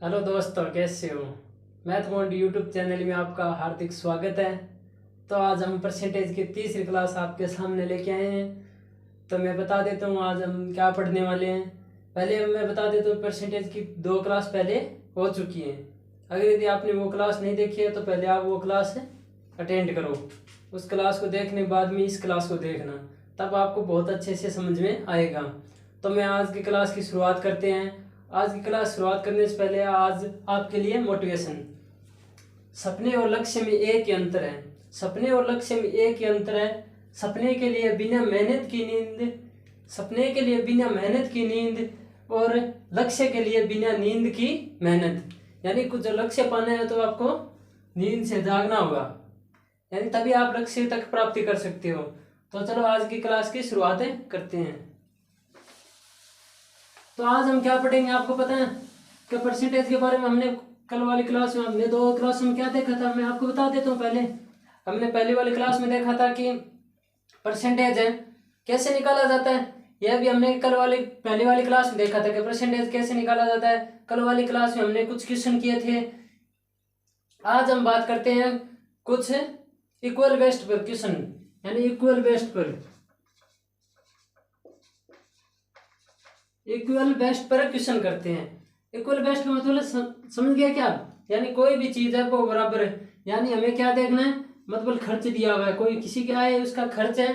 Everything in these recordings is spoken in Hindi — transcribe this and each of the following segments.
हेलो दोस्तों, कैसे हो। मैथ बॉन्ड यूट्यूब चैनल में आपका हार्दिक स्वागत है। तो आज हम परसेंटेज की तीसरी क्लास आपके सामने लेके आए हैं। तो मैं बता देता हूँ आज हम क्या पढ़ने वाले हैं। पहले मैं बता देता हूँ, परसेंटेज की 2 क्लास पहले हो चुकी हैं। अगर यदि आपने वो क्लास नहीं देखी है तो पहले आप वो क्लास अटेंड करो। उस क्लास को देखने के बाद में इस क्लास को देखना, तब आपको बहुत अच्छे से समझ में आएगा। तो मैं आज की क्लास की शुरुआत करते हैं। आज की क्लास शुरुआत करने से पहले आज आपके लिए मोटिवेशन। सपने और लक्ष्य में एक ही अंतर है। सपने और लक्ष्य में एक ही अंतर है। सपने के लिए बिना मेहनत की नींद, सपने के लिए बिना मेहनत की नींद और लक्ष्य के लिए बिना नींद की मेहनत। यानी कुछ जो लक्ष्य पाना है तो आपको नींद से जागना होगा, यानी तभी आप लक्ष्य तक प्राप्ति कर सकते हो। तो चलो आज की क्लास की शुरुआत करते हैं। तो आज हम क्या पढ़ेंगे, आपको पता है कि परसेंटेज के बारे में हमने कल वाली क्लास में, हमने 2 क्लास में क्या देखा था, मैं आपको बता देता हूँ। पहले हमने पहली वाली क्लास में देखा था कि परसेंटेज है कैसे निकाला जाता है। यह भी हमने पहली वाली क्लास में देखा था कि परसेंटेज कैसे निकाला जाता है। कल वाली क्लास में हमने कुछ क्वेश्चन किए थे। आज हम बात करते हैं कुछ इक्वल बेस्ट पर क्वेश्चन, यानी इक्वल बेस्ट पर क्वेश्चन करते हैं। इक्वल बेस्ट का मतलब समझ गया क्या, यानी कोई भी चीज है वो बराबर है। यानी हमें क्या देखना है, मतलब खर्च दिया हुआ है, कोई किसी का है उसका खर्च है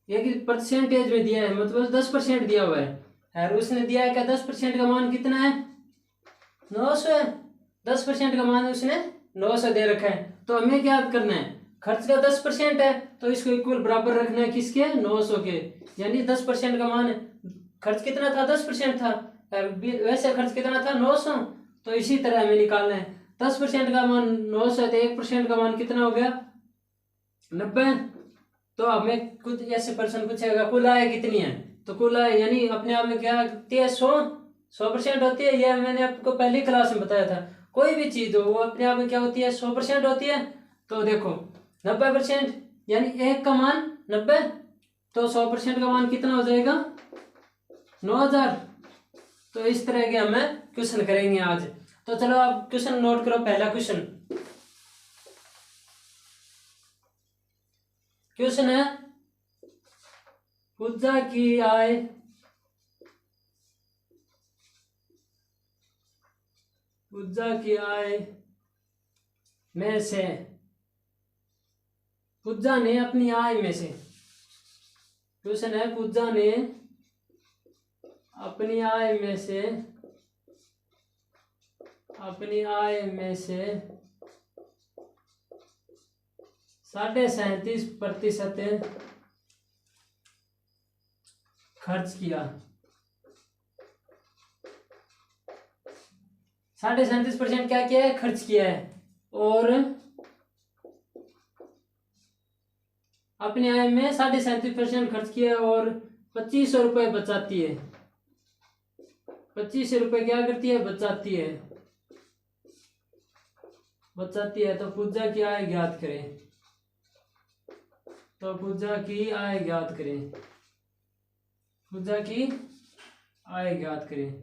एक परसेंटेज में दिया है, मतलब 10% दिया हुआ है और उसने दिया है क्या 10% का मान कितना है 900 है। 10% का मान उसने 900 दे रखा है। तो हमें क्या करना है, खर्च का 10% है तो इसको इक्वल बराबर रखना है किसके 900 के। यानी 10% का मान खर्च कितना था 10% था, वैसे खर्च कितना था 900। तो इसी तरह हमें निकालना है 10% का मान 900 तो 1% का मान कितना हो गया 90। तो हमें कुछ ऐसे प्रश्न पूछेगा कुल आय कितनी है, तो कुल आय यानी अपने आप में क्या होती है 100% होती है। यह मैंने आपको पहली क्लास में बताया था। कोई भी चीज हो वो अपने आप में क्या होती है 100% होती है। तो देखो 90% यानी 1 का मान 90, तो 100% का मान कितना हो जाएगा 9000। तो इस तरह के हमें क्वेश्चन करेंगे आज। तो चलो आप क्वेश्चन नोट करो। पहला क्वेश्चन है पूजा की आय में से, पूजा ने अपनी आय में से, क्वेश्चन है पूजा ने अपनी आय में से 37.5% खर्च किया। 37.5% क्या किया है खर्च किया है, और अपनी आय में 37.5% खर्च किया और 2500 रुपये बचाती है। 2500 रुपये क्या करती है बचाती है। तो पूजा की आय ज्ञात करें। पूजा की आय ज्ञात करें।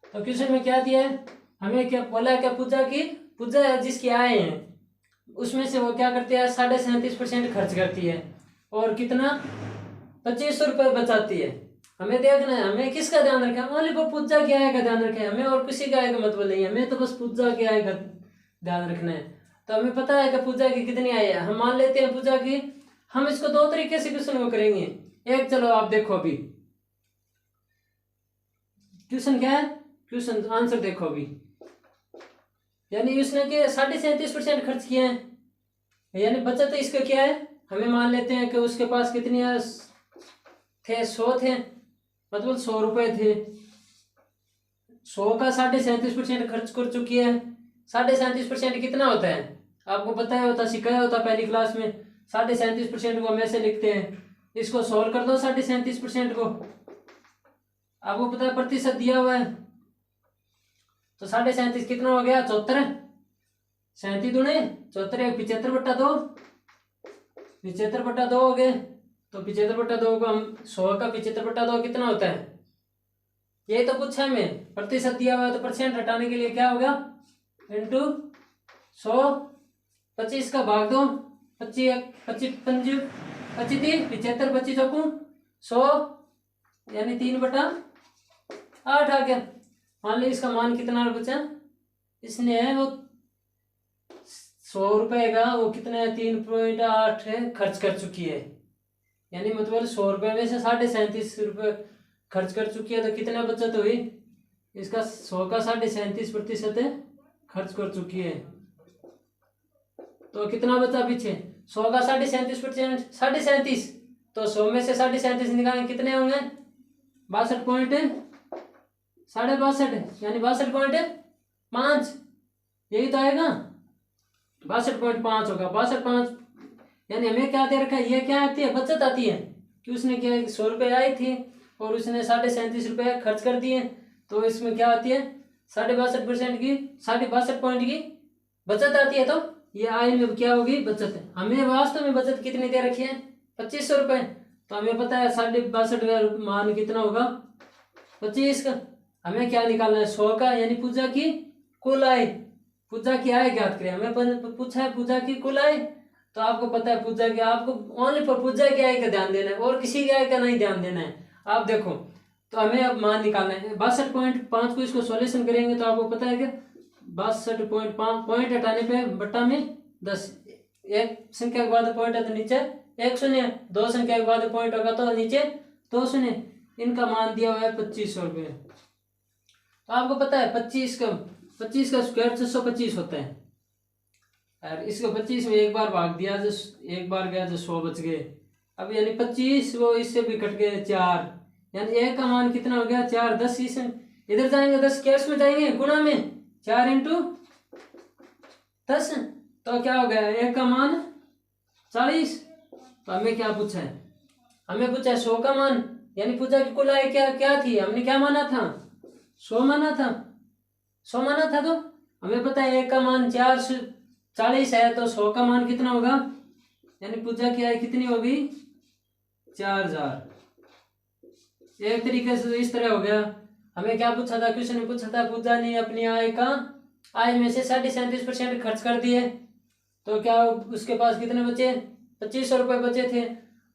तो क्वेश्चन में क्या दिया है, हमें क्या बोला है, क्या पूजा जिसकी आय है उसमें से वो क्या करती है 37.5% खर्च करती है और कितना 2500 रुपये बचाती है। हमें देखना है, हमें किसका ध्यान रखना है, ओनली वो पूजा की आय का ध्यान रखें। हमें और किसी का आय का मतलब नहीं है, हमें तो बस पूजा की आय का ध्यान रखना है। तो हमें पता है कि पूजा की कितनी आय है, हम मान लेते हैं पूजा की। हम इसको 2 तरीके से क्वेश्चन को करेंगे। एक, चलो आप देखो अभी क्वेश्चन क्या है, क्वेश्चन आंसर देखो अभी। यानी उसने के 37.5% खर्च किए हैं, यानी बचत इसका क्या है, हमें मान लेते हैं कि उसके पास कितनी थे 100 थे, मतलब 100 रुपए थे। 100 का 37.5% खर्च कर चुकी है। 37.5% कितना होता है आपको पता है, होता सिखाया होता पहली क्लास में। 37.5% को हम ऐसे लिखते हैं, इसको सोल्व कर दो 37.5% को, आपको पता है प्रतिशत दिया हुआ है। तो 37.5 कितना हो गया 74, 37 दूने 74, 75/2, 75/2 हो गए। तो 75/2 को हम 100 का 75/2 कितना होता है, यही तो पूछा है मैं, प्रतिशत दिया हुआ है तो परसेंट हटाने के लिए क्या होगा, इंटू 100, 25 का भाग 2, 25 25 25 25 75 25 चौकू 100 यानी 3/8 आ गया। मान लो इसका मान कितना बचा, इसने वो 100 रुपए का वो कितना है 3.8 है खर्च कर चुकी है, यानी मतलब 100 रुपए में से 37.5 रुपये खर्च कर चुकी है, तो कितना बचत हुई, इसका 100 का 37.5% खर्च कर चुकी है, तो कितना बचा पीछे, 100 का 37.5% 37.5, तो 100 में से 37.5 निकालेंगे कितने होंगे, 62.5 यानी 62.5, यही तो आएगा, 62.5 होगा, 62.5 यानी हमें क्या दे रखा है, ये क्या आती है, बचत आती है कि उसने क्या 100 रुपये आई थी और उसने 37.5 रुपये खर्च कर दिए, तो इसमें क्या आती है 62.5% की 62 पॉइंट की बचत आती है, तो ये आय में क्या होगी, बचत है। हमें वास्तव में बचत कितनी दे रखी है, 2500 रुपये, तो हमें पता है 62.5 का मान कितना होगा 25 का, हमें क्या निकालना है 100 का, यानी पूजा की कुल आय, पूजा की आय ज्ञात करें, हमें पूछा है पूजा की कुल आय, तो आपको पता है पूजा की, आपको ओनली पर पूजा की आय का ध्यान देना है और किसी की आय का नहीं ध्यान देना है। आप देखो तो हमें अब मान निकालना है 62.5 को, इसको सॉल्यूशन करेंगे तो आपको पता है कि 62.5 पॉइंट हटाने पे बट्टा में 10, एक संख्या के बाद पॉइंट है तो नीचे 1 शून्य, 2 संख्या के बाद पॉइंट होगा तो नीचे 2 शून्य, इनका मान दिया हुआ है 2500 रुपये। तो आपको पता है 25 का स्क्वायर 625 होता है, और इसको 25 में एक बार भाग दिया, जो एक बार गया जो 100 बच गए, अब यानी 25 वो इससे भी कट गए 4, यानी एक का मान कितना हो गया 4, 10 इस इधर जाएंगे 10 कैश में जाएंगे गुणा में 4 × 10, तो क्या हो गया एक का मान 40। तो हमें क्या पूछा है, हमें पूछा है 100 का मान, यानी पूजा की कुल आय क्या थी, हमने क्या माना था 100 माना था, 100 माना था, तो हमें पता है एक का मान 40 है, तो 100 का मान कितना होगा, यानी पूजा की आय कितनी होगी 4000। एक तरीके से इस तरह हो गया। हमें क्या पूछा था, क्वेश्चन में पूछा था पूजा ने अपनी आय में से 37.5% खर्च कर दिए, तो क्या उसके पास कितने बचे 2500 रुपये बचे थे,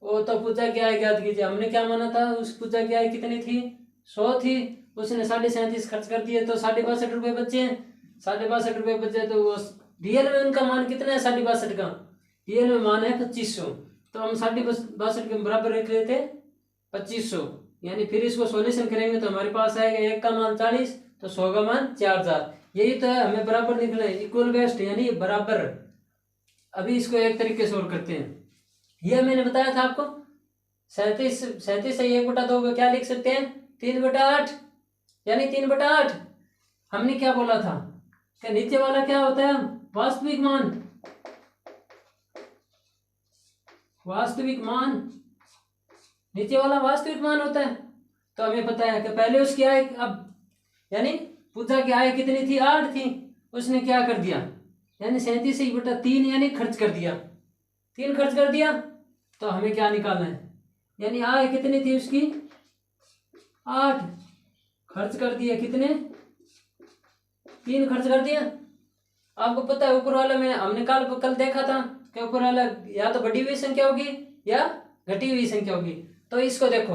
वो तो पूजा की आय ज्ञात कीजिए। हमने क्या माना था, उस पूजा की आय कितनी थी 100 थी, उसने 37.5 खर्च कर दिए तो 62.5 रुपये बचे, 62.5 रुपये बचे, तो वो रियल में उनका मान कितना है 62.5 का, रियल में मान है 2500, तो हम 62.5 के बराबर रख लेते 2500, यानी फिर इसको सॉल्यूशन करेंगे तो हमारे पास आएगा एक का मान 40, तो 100 का मान 4000, यही तो है हमें बराबर निकले इक्वल बेस्ट यानी बराबर। अभी इसको एक तरीके से और करते हैं, यह मैंने बताया था आपको 37 से 1/2 को क्या लिख सकते हैं 3/8, यानी 3/8। हमने क्या बोला था कि नीचे वाला क्या होता है वास्तविक मान, नीचे वाला वास्तविक मान होता है। तो हमें पता है कि पहले उसकी आय, अब यानी पूजा की आय कितनी थी 8 थी, उसने क्या कर दिया यानी 37/3 यानी खर्च कर दिया, 3 खर्च कर दिया, तो हमें क्या निकालना है, यानी आय कितनी थी उसकी 8, खर्च कर दिया कितने 3 खर्च कर दिया। आपको पता है ऊपर वाला में हमने कल देखा था कि ऊपर वाला या तो बढ़ी हुई संख्या होगी या घटी हुई संख्या होगी, तो इसको देखो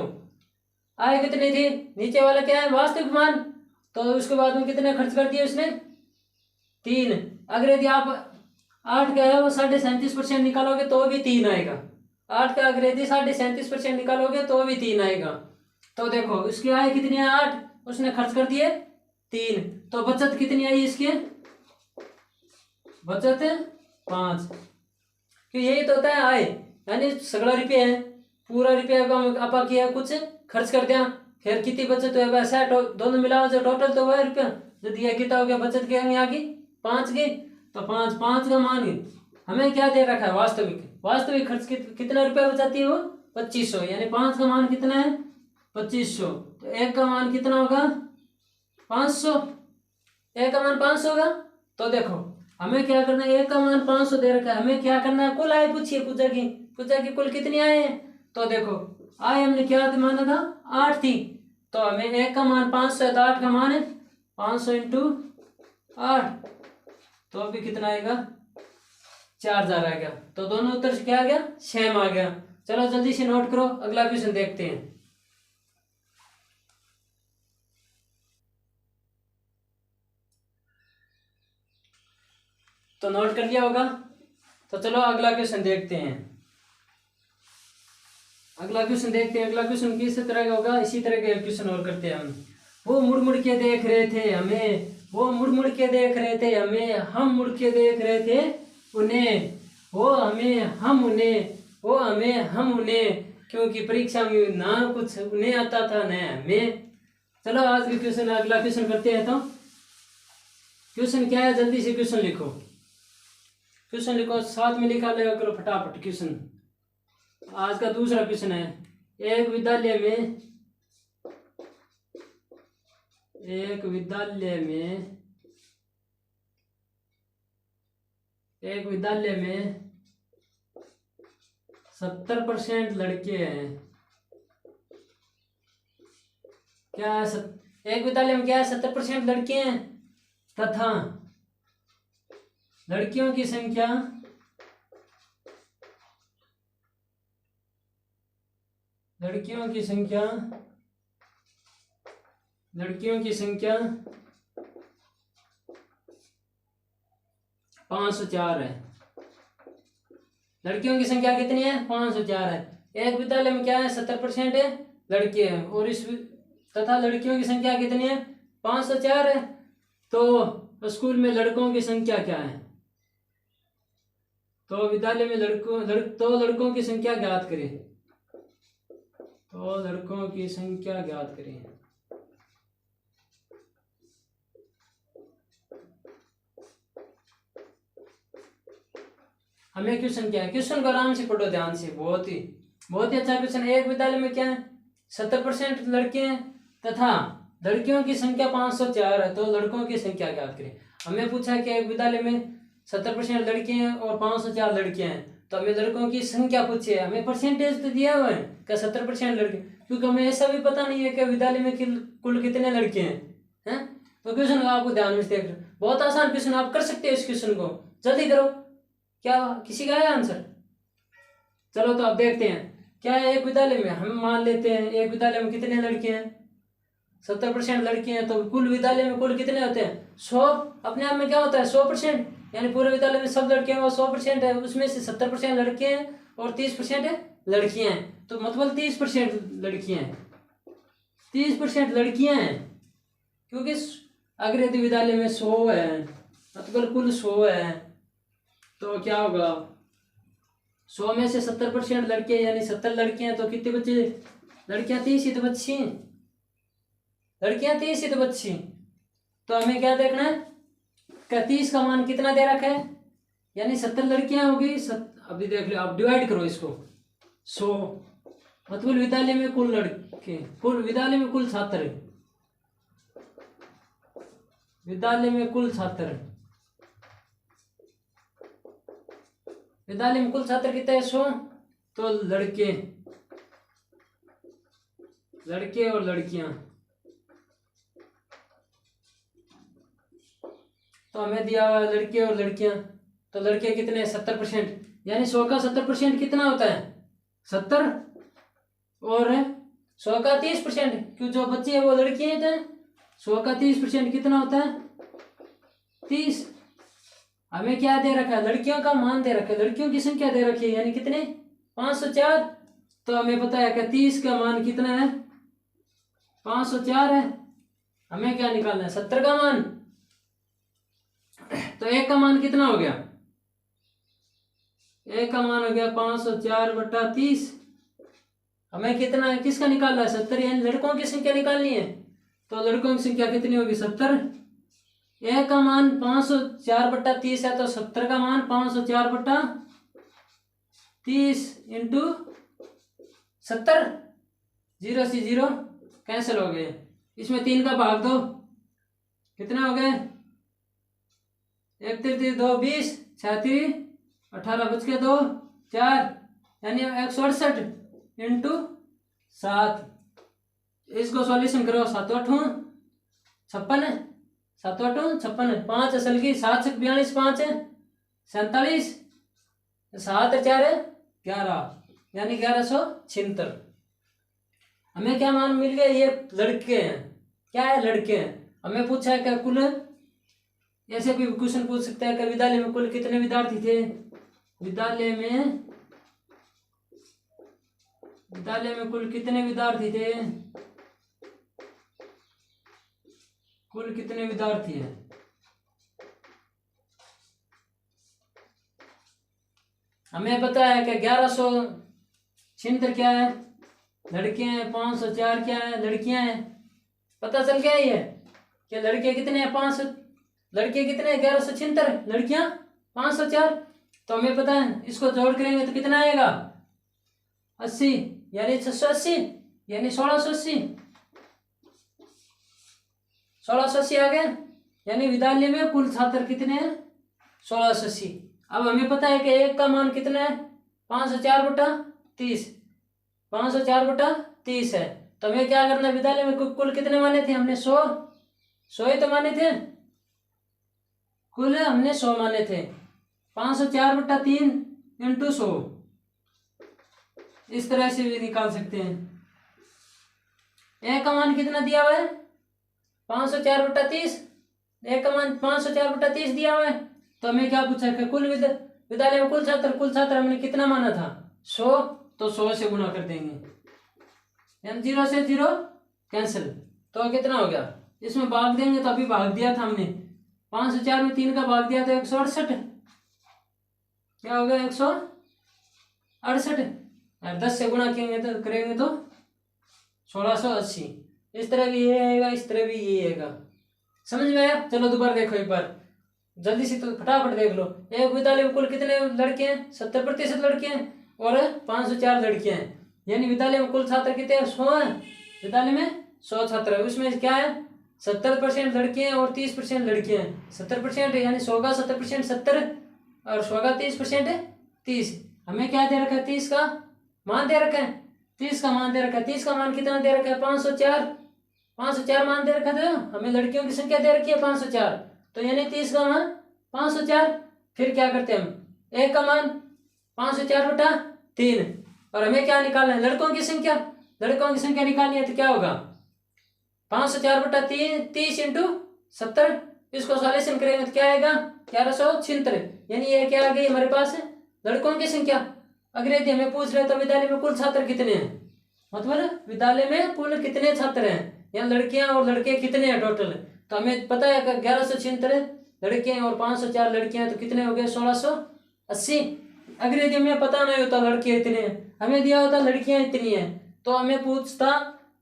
आय कितनी थी, नीचे वाला क्या है वास्तविक मान, तो उसके बाद में कितने खर्च कर दिए उसने 3। अगर यदि आप 8 का है वो 37.5% निकालोगे तो भी 3 आएगा, 8 का अगर यदि 37.5% निकालोगे तो भी 3 आएगा। तो देखो उसकी आय कितनी है 8, उसने खर्च कर दिए 3, तो बचत कितनी आई इसकी, बचत 5, कि यही तो होता है आय, यानी सगड़ा रुपया है पूरा रुपया आपा किया कुछ खर्च कर दिया, फिर कितनी बचत हुआ वैसा दोनों मिलाओ जो टोटल तो हुआ रुपया, यदि यह कितना हो गया बचत क्या यहाँ की 5 की, तो 5 का मान हमें क्या दे रखा है वास्तविक खर्च कितना रुपया बचाती है वो 2500, यानी 5 का मान कितना है 2500, तो 1 का मान कितना होगा 500, 1 का मान 500 होगा। तो देखो हमें क्या करना है 1 का मान 500 दे रखा है, हमें क्या करना है कुल आय पूछिए पूजा की कुल कितनी आए हैं, तो देखो आई हमने क्या माना था 8 थी, तो हमें एक का मान 500 है तो 8 का मान है 500 इंटू 8, तो अभी कितना आएगा 4000 आ गया। तो दोनों उत्तर से क्या आ गया सेम आ गया। चलो जल्दी से नोट करो, अगला क्वेश्चन देखते हैं। तो नोट कर लिया होगा, तो चलो अगला क्वेश्चन देखते हैं। अगला क्वेश्चन देखते हैं, अगला क्वेश्चन किस तरह का होगा, इसी तरह के क्वेश्चन और करते हैं हम। वो मुड़ मुड़ के देख रहे थे हमें, वो मुड़ मुड़ के देख रहे थे हमें, हम मुड़ के देख रहे थे उन्हें, वो हमें हम उन्हें, वो हमें हम उन्हें, क्योंकि परीक्षा में ना कुछ उन्हें आता था न हमें। चलो आज के क्वेश्चन अगला क्वेश्चन करते हैं। तो क्वेश्चन क्या है, जल्दी से क्वेश्चन लिखो, क्वेश्चन लिखो, साथ में लिखा लेगा करो फटाफट क्वेश्चन। आज का दूसरा क्वेश्चन है, एक विद्यालय में, एक विद्यालय में, एक विद्यालय में 70% लड़के हैं। क्या है एक विद्यालय में क्या है 70% लड़के हैं तथा लड़कियों की संख्या लड़कियों की संख्या 504 है। लड़कियों की संख्या कितनी है 504 है। एक विद्यालय में क्या है 70% है लड़के हैं, और इस तथा लड़कियों की संख्या कितनी है 504 है। तो स्कूल में लड़कों की संख्या क्या है, तो विद्यालय में लड़कों की संख्या ज्ञात करें, तो लड़कों की संख्या ज्ञात करें। हमें क्वेश्चन क्या है, क्वेश्चन को आराम से पढ़ो ध्यान से, बहुत ही अच्छा क्वेश्चन है। एक विद्यालय में क्या है 70% लड़के हैं तथा लड़कियों की संख्या 504 है, तो लड़कों की संख्या ज्ञात करें। हमें पूछा है कि एक विद्यालय में 70% लड़के हैं और 504 लड़कियां हैं, तो हमें लड़कों की संख्या पूछी है, हमें परसेंटेज तो दिया हुआ है कि 70% लड़के, क्योंकि हमें ऐसा भी पता नहीं है कि विद्यालय में कुल कितने लड़के हैं। तो क्वेश्चन को आपको ध्यान में देख, बहुत आसान क्वेश्चन, आप कर सकते हो इस क्वेश्चन को, जल्दी करो। क्या किसी का है आंसर? चलो तो अब देखते हैं क्या है। एक विद्यालय में हम मान लेते हैं एक विद्यालय में कितने लड़के हैं 70% लड़के हैं, तो कुल विद्यालय में कुल कितने होते हैं 100। अपने आप में क्या होता है 100%, यानी पूरे विद्यालय में सब लड़के हैं वो 100% है, उसमें से 70% लड़के हैं और 30% है लड़कियां हैं, तो मतलब 30% लड़कियां हैं, 30% लड़कियां हैं, क्योंकि अगर यदि विद्यालय में 100 है मतलब कुल 100 है, तो क्या होगा 100 में से 70% लड़के यानी 70 लड़के हैं, तो कितने बच्चे, लड़कियां 30 ही तो बच्ची, लड़कियां 30 ही तो बच्ची। तो हमें क्या देखना है का 30 का मान कितना दे रखा है, यानी 70 लड़कियां होगी, अभी देख लो, आप डिवाइड करो इसको 100, मतलब विद्यालय में कुल लड़के, कुल विद्यालय में कुल छात्र, विद्यालय में कुल छात्र, विद्यालय में कुल छात्र कितने हैं 100, तो लड़के और लड़कियां, तो हमें दिया हुआ लड़के और लड़कियां, तो लड़के कितने 70%, यानी 100 का 70% कितना होता है 70, और 100 का 30%, क्यों जो बच्चे हैं वो लड़कियां हैं, 100 का 30% कितना होता है 30। हमें क्या दे रखा है लड़कियों का मान दे रखा है, लड़कियों की संख्या दे रखी है, यानी कितने 504, तो हमें पता है कि 30 का मान कितना है 504 है। हमें क्या निकालना है 70 का मान, तो एक का मान कितना हो गया, एक का मान हो गया 504/30। हमें कितना है किसका निकालना है 70, यानी लड़कों की संख्या निकालनी है, तो लड़कों की संख्या कितनी होगी 70। एक का मान 504/30 है, तो 70 का मान 504/30 इंटू 70, 0 से 0 कैंसिल हो गए, इसमें 3 का भाग दो, कितने हो गए 1 3 2 20, 6 3 18 बच के 2 4, यानी 168, इंटू 7, इसको सॉल्यूशन करो। 7 8 56, 7 8 56, 5 असल की 7 से 42, 5 47, 7 4 11, यानी 1176। हमें क्या मान मिल गया? ये लड़के हैं। क्या है? लड़के हैं। हमें पूछा है क्या कुल, ऐसे भी क्वेश्चन पूछ सकता है कि विद्यालय में कुल कितने विद्यार्थी थे? विद्यालय में कुल कितने विद्यार्थी थे? कुल कितने विद्यार्थी हैं? हमें पता है कि 1176 क्या है? लड़के हैं। 504 क्या है? लड़कियां हैं। पता चल गया ये कि लड़के कितने हैं? 500। लड़के कितने हैं? 1176, लड़कियां 504। तो हमें पता है इसको जोड़ करेंगे तो कितना आएगा? 80, यानी 680, यानी 1680। 1680 आ गए। यानी विद्यालय में कुल छात्र कितने हैं? 1680। अब हमें पता है कि एक का मान कितना है? 504/30। 504/30 है। तो हमें क्या करना है? विद्यालय में कुल कितने माने थे हमने? 100 ही तो माने थे। कुल हमने 100 माने थे। 504/3 इंटू 100, इस तरह से भी निकाल सकते हैं। एक का मान कितना दिया हुआ है? 504/30। एक का मान 504/30 दिया हुआ है। तो हमें क्या पूछा है? कुल विद्यालय में कुल छात्र हमने कितना माना था? 100। तो 100 से गुना कर देंगे, यानी 0 से 0 कैंसिल। तो कितना हो गया? इसमें भाग देंगे तो अभी भाग दिया था हमने। 504 में 3 का भाग दिया तो 168। क्या हो गया? 168। और 10 से गुणा करेंगे तो 1680। इस तरह भी ये आएगा, इस तरह भी ये आएगा। समझ में आया? चलो दोबारा देखो एक बार जल्दी से, तो फटाफट देख लो। एक विद्यालय में कुल कितने लड़के हैं? 70% लड़के हैं और 504 लड़के हैं। यानी विद्यालय में कुल छात्र कितने हैं? 100 हैं। विद्यालय में 100 छात्र है। उसमें क्या है? 70% लड़के हैं और 30% लड़कियां हैं। 70% यानी 100 का 70% 70 और 100 का 30% 30। हमें क्या दे रखा है? 30 का मान दे रखा है। 30 का मान दे रखा है। 30 का मान कितना दे रखा है? 504। 504 मान दे रखा था। हमें लड़कियों की संख्या दे रखी है 504। तो यानी 30 का मान 504। फिर क्या करते हैं हम? एक का मान 504/3 और हमें क्या निकालना है? लड़कों की संख्या। लड़कों की संख्या निकालनी है तो क्या होगा? 504/30 इंटू 70। इसको सॉल्यूशन करेंगे तो क्या आएगा? 1176। यानी ये क्या आ गई हमारे पास? लड़कों की संख्या। अगर यदि हमें पूछ रहे तो विद्यालय में कुल छात्र कितने हैं, मतलब विद्यालय में कुल कितने छात्र हैं, या लड़कियां और लड़के कितने हैं टोटल। तो हमें पता है कि 1176 लड़के हैं और 504 लड़कियां हैं, तो कितने हो गए? 1680। अगर यदि हमें पता नहीं होता लड़के इतने हैं, हमें दिया होता लड़कियां इतनी हैं, तो हमें पूछता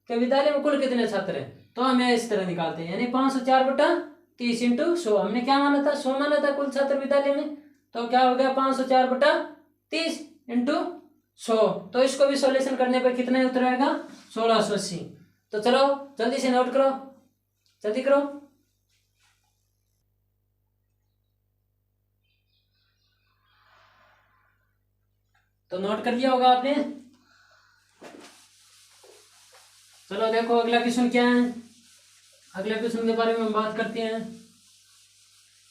कि विद्यालय में कुल कितने छात्र हैं, तो हमें इस तरह निकालते हैं। यानी 504/30 इंटू 100। हमने क्या माना था? 100 माना था कुल छात्र विद्यालय में। तो क्या हो गया? 504/30 इंटू 100। तो इसको भी सॉल्यूशन करने पर कितना उत्तर आएगा? 1680। तो चलो जल्दी से नोट करो, जल्दी करो। तो नोट कर लिया होगा आपने। चलो देखो अगला क्वेश्चन क्या है। अगले क्वेश्चन के बारे में हम बात करते हैं।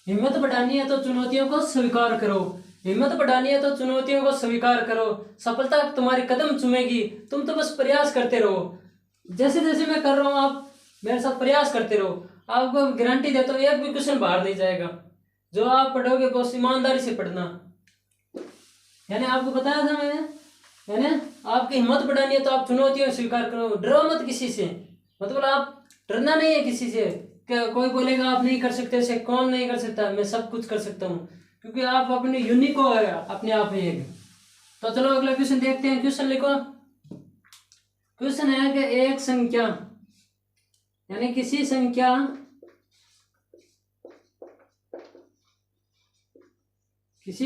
हिम्मत बढ़ानी है तो चुनौतियों को स्वीकार करो। हिम्मत बढ़ानी है तो चुनौतियों को स्वीकार करो। सफलता तुम्हारे कदम चूमेगी, तुम तो बस प्रयास करते रहो। जैसे जैसे मैं कर रहा हूँ आप मेरे साथ प्रयास करते रहो। आपको गारंटी देता हूँ एक भी क्वेश्चन बाहर नहीं जाएगा। जो आप पढ़ोगे बस ईमानदारी से पढ़ना। यानी आपको बताया था मैंने, यानी आपकी हिम्मत बढ़ानी है तो आप चुनौतियों को स्वीकार करो। डरो मत किसी से, मतलब आप डरना नहीं है किसी से। क्या कोई बोलेगा आप नहीं कर सकते, से कौन नहीं कर सकता? मैं सब कुछ कर सकता हूँ, क्योंकि आप अपने यूनिक हो अपने आप में एक। तो चलो अगला क्वेश्चन देखते हैं। क्वेश्चन लिखो। क्वेश्चन है कि एक संख्या, यानी किसी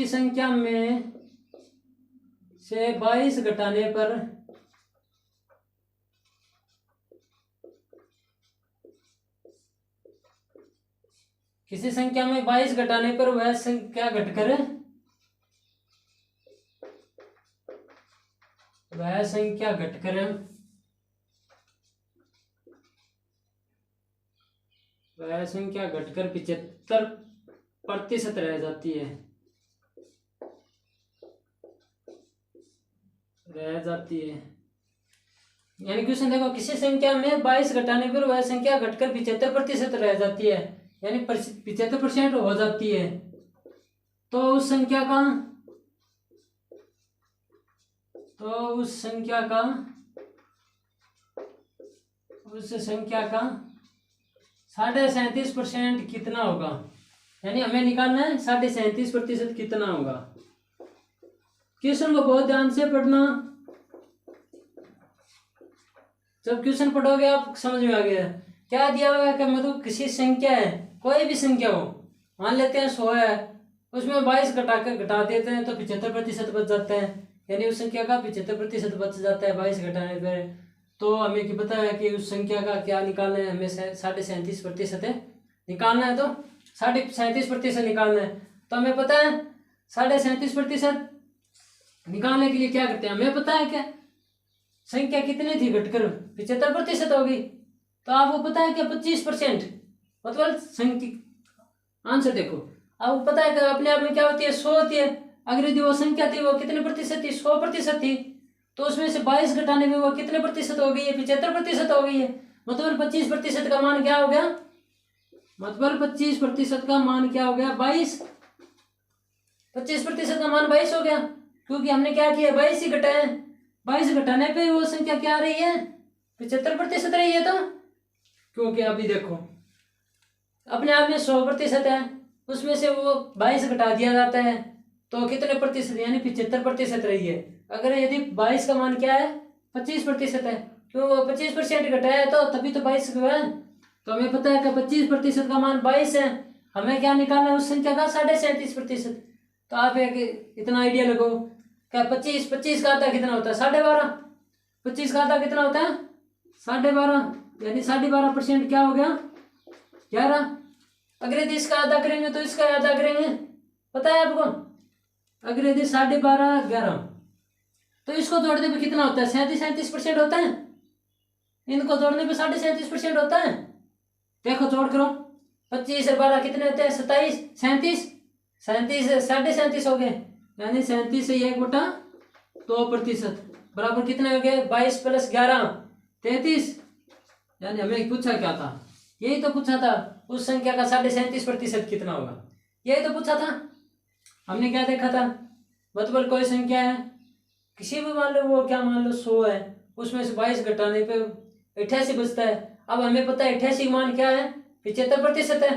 संख्या में से 22 घटाने पर किसी संख्या में 22 घटाने पर वह संख्या घटकर वह संख्या घटकर 75% रह जाती है, यानी क्वेश्चन देखो, किसी संख्या में 22 घटाने पर वह संख्या घटकर 75% रह जाती है, यानी 75% हो जाती है। तो उस संख्या का 37.5% कितना होगा, यानी हमें निकालना है 37.5% कितना होगा। क्वेश्चन को बहुत ध्यान से पढ़ना, जब क्वेश्चन पढ़ोगे आप समझ में आ गया क्या दिया हुआ है कि मतलब किसी संख्या है, कोई भी संख्या हो, मान लेते हैं 100 है, उसमें 22 घटा देते हैं तो 75% बच जाता है, यानी उस संख्या का 75% बच जाता है 22 घटाने पर। तो हमें क्या पता है कि उस संख्या का क्या निकालना है, हमें 37.5% निकालना है, तो 37.5% निकालना है। तो हमें पता है 37.5% निकालने के लिए क्या करते हैं, हमें पता है क्या संख्या कितनी थी घटकर 75% हो गई। तो आपको पता है कि 25% मतलब संख्या आंसर देखो, आपको पता है कि अपने आप में क्या होती है 100 होती है, अगर यदि वो संख्या थी वो कितने प्रतिशत थी 100% थी, तो उसमें से 22 घटाने में वो कितने प्रतिशत हो गई है 75% हो गई है। मतलब 25% का मान क्या हो गया, मतलब 25% का मान क्या हो गया 22, 25% का मान 22 हो गया, क्योंकि हमने क्या किया 22 ही घटाए, 22 घटाने पे वो संख्या क्या रही है 75% रही है। तो क्योंकि अभी देखो अपने आप में 100% है, उसमें से वो 22 घटा दिया जाता है तो कितने प्रतिशत, यानी 75% रही है। अगर यदि 22 का मान क्या है 25% है, क्यों 25% घटाया है तो तभी तो 22 हुआ है। तो हमें पता है कि 25% का मान 22 है, हमें क्या निकालना है उस संख्या का 37.5%। तो आप एक इतना आइडिया लगो क्या 25 का आधा कितना होता है 12.5, 25 का आधा कितना होता है 12.5, यानी 12.5% क्या हो गया 11। अगर यदि इसका आधा करेंगे तो इसका आधा करेंगे, पता है आपको, अगर यदि 12.5 11 तो इसको जोड़ने पे कितना होता है 37% होता है, इनको जोड़ने पे 37.5% होता है। देखो जोड़ करो, 25 और 12 कितने होते हैं 27, 37, 37 हो गए, यानी 37 से 1/2% बराबर कितने हो गए 22 + 11 33। यानी हमें पूछा क्या था, यही तो पूछा था उस संख्या का 37.5% कितना होगा, यही तो पूछा था। हमने क्या देखा था, मतलब कोई संख्या है किसी भी मान लो, वो क्या मान लो 100 है, उसमें से 22 घटाने पे 88 बचता है। अब हमें पता है 88 का मान क्या है 75% है,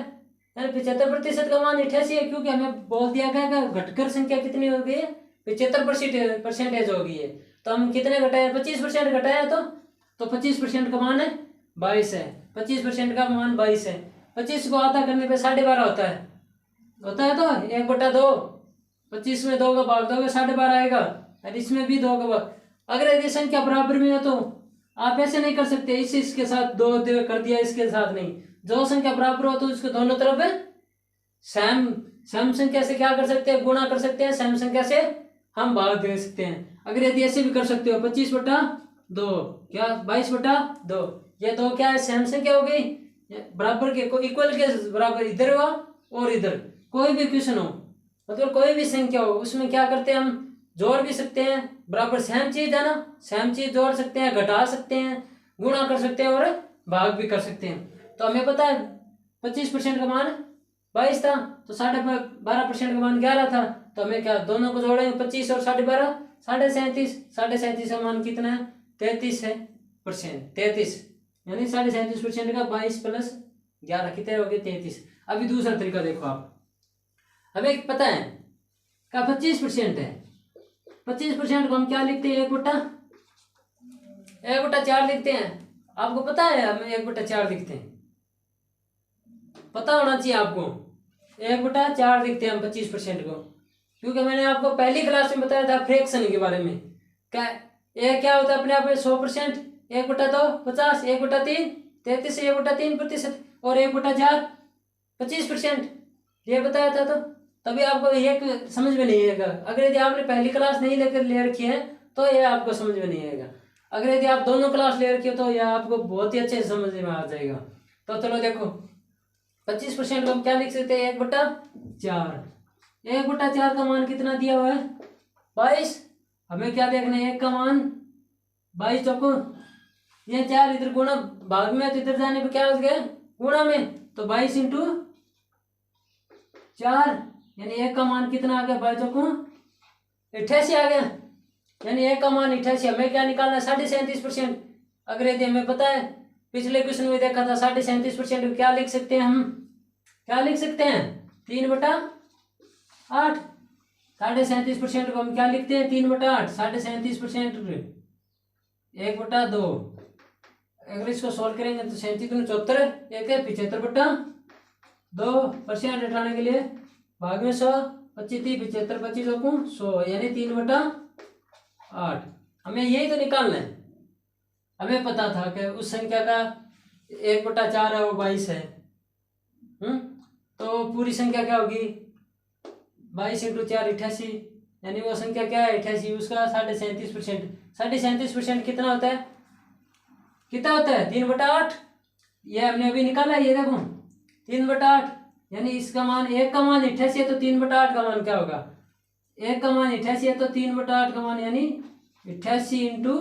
यानी 75% का मान 88 है, क्योंकि हमें बोल दिया गया कि घटकर संख्या कितनी हो गई है 75% हो गई है। तो हम कितने घटाए 25% घटाया, तो 25% का मान है 22 है, 25% का मान 22 है। 25 को आधा करने पे 12.5 होता है तो 1/2, 25 में 2 का भाग दोगे 12.5 आएगा, और इसमें भी 2 का भाग। अगर यदि संख्या बराबर में हो तो आप ऐसे नहीं कर सकते इसके साथ 2 कर दिया इसके साथ नहीं, जो संख्या बराबर हो तो इसको दोनों तरफ सम संख्या से क्या कर सकते हैं गुणा कर सकते हैं, सम संख्या से हम भाग दे सकते हैं। अगर यदि ऐसे भी कर सकते हो 25/2 क्या 22/2, ये 2 क्या है सम संख्या हो गई, बराबर के इक्वल के बराबर इधर हुआ और इधर। कोई भी क्वेश्चन हो मतलब कोई भी संख्या हो उसमें क्या करते हैं हम जोड़ भी सकते हैं, बराबर सेम चीज है ना, सेम चीज जोड़ सकते हैं, घटा सकते हैं, गुणा कर सकते हैं और भाग भी कर सकते हैं। तो हमें पता है 25% का मान 22 था, तो 12.5% का मान 11 था, तो हमें क्या दोनों को जोड़ेंगे 25 और 12.5 37, 37 का मान कितना है 33 है %, 33 यानी 37% का 22 + 11 कितने हो गए 33। अभी दूसरा तरीका देखो आप, हमें पता है का 25% है, 25% को हम क्या लिखते हैं 1/4 लिखते हैं। आपको पता है हम 1/4 लिखते हैं, पता होना चाहिए आपको 1/4 लिखते हैं हम 25% को, क्योंकि मैंने आपको पहली क्लास में बताया था फ्रैक्शन के बारे में। क्या होता है अपने आप में 100%, 1/2 50, 1/3 33 से 1/3% और 1/4 25%, ये बताया था। तो तभी आपको एक समझ में नहीं आएगा। अगर यदि आपने पहली क्लास नहीं लेकर ले रखी है तो यह आपको समझ में नहीं आएगा। अगर यदि आप दोनों क्लास ले रखी हो तो यह आपको बहुत ही अच्छे से समझ में आ जाएगा। तो चलो देखो 25% को हम क्या लिख सकते हैं, 1/4। 1/4 का मान कितना दिया हुआ है, 22। हमें क्या देखना है, 1 का मान 22 चौको ये 4 इधर गुणा भाग में, तो इधर जाने पे क्या हो गया गुणा में, तो 22 इंटू 4 यानी 1 का मान कितना आ गया, 22 चौको 88 आ गया। यानी 1 का मान 88। हमें क्या निकालना है, 37.5%। अगर यदि हमें पता है पिछले क्वेश्चन में देखा था 37.5% क्या लिख सकते हैं, हम क्या लिख सकते हैं 3/8। 37.5% को हम क्या लिखते हैं 3/8। 37.5% 1/2। अगर इसको सॉल्व करेंगे तो 37×74 एक है 75/2। हटाने के लिए भाग में 100, 25 75 25 100 यानी 3/8। हमें यही तो निकालना है। हमें पता था कि उस संख्या का 1/4 है वो 22 है। तो पूरी संख्या क्या होगी 22 × 4 88 यानी वो संख्या क्या है 88। उसका 37.5%। 37.5% कितना होता है, कितना होता है 3/8। ये हमने अभी निकाला है, ये देखो 3/8 यानी इसका मान 1 का मान 88 है तो 3/8 का मान क्या होगा, 1 का मान 88 है तो 3/8 का मान यानी 88 इंटू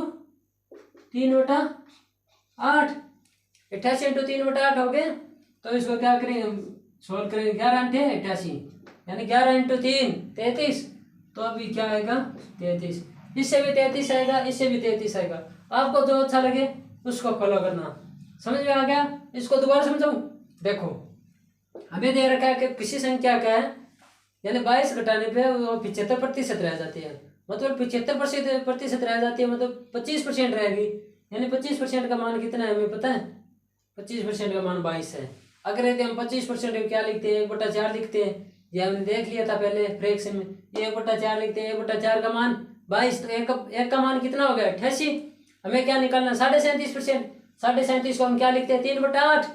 3/8। 88 इंटू 3/8 हो गए। तो इसको क्या करेंगे हम सोल्व करेंगे, 11 × 8 88 यानी 11 इंटू 3 33। तो अभी क्या आएगा 33। इससे भी 33 आएगा, इससे भी 33 आएगा। आपको जो अच्छा लगे उसको फॉलो करना। समझ में आ गया, इसको दोबारा समझाऊं। देखो हमें दे रखा है कि किसी संख्या का है यानी 22 घटाने पे वो 75% रह जाती है, मतलब 75% रह जाती है, मतलब 25% रहेगी। यानी 25% का मान कितना है हमें पता है, 25% का मान 22 है। अगर यदि हम 25% क्या लिखते हैं 1/4 लिखते हैं, ये हमने देख लिया था पहले फ्रैक्शन में, ये 1/4 लिखते हैं। 1/4 का मान 22 तो एक का मान कितना हो गया 88। हमें क्या निकालना 37.5%। 37.5 को हम क्या लिखते हैं 3/8।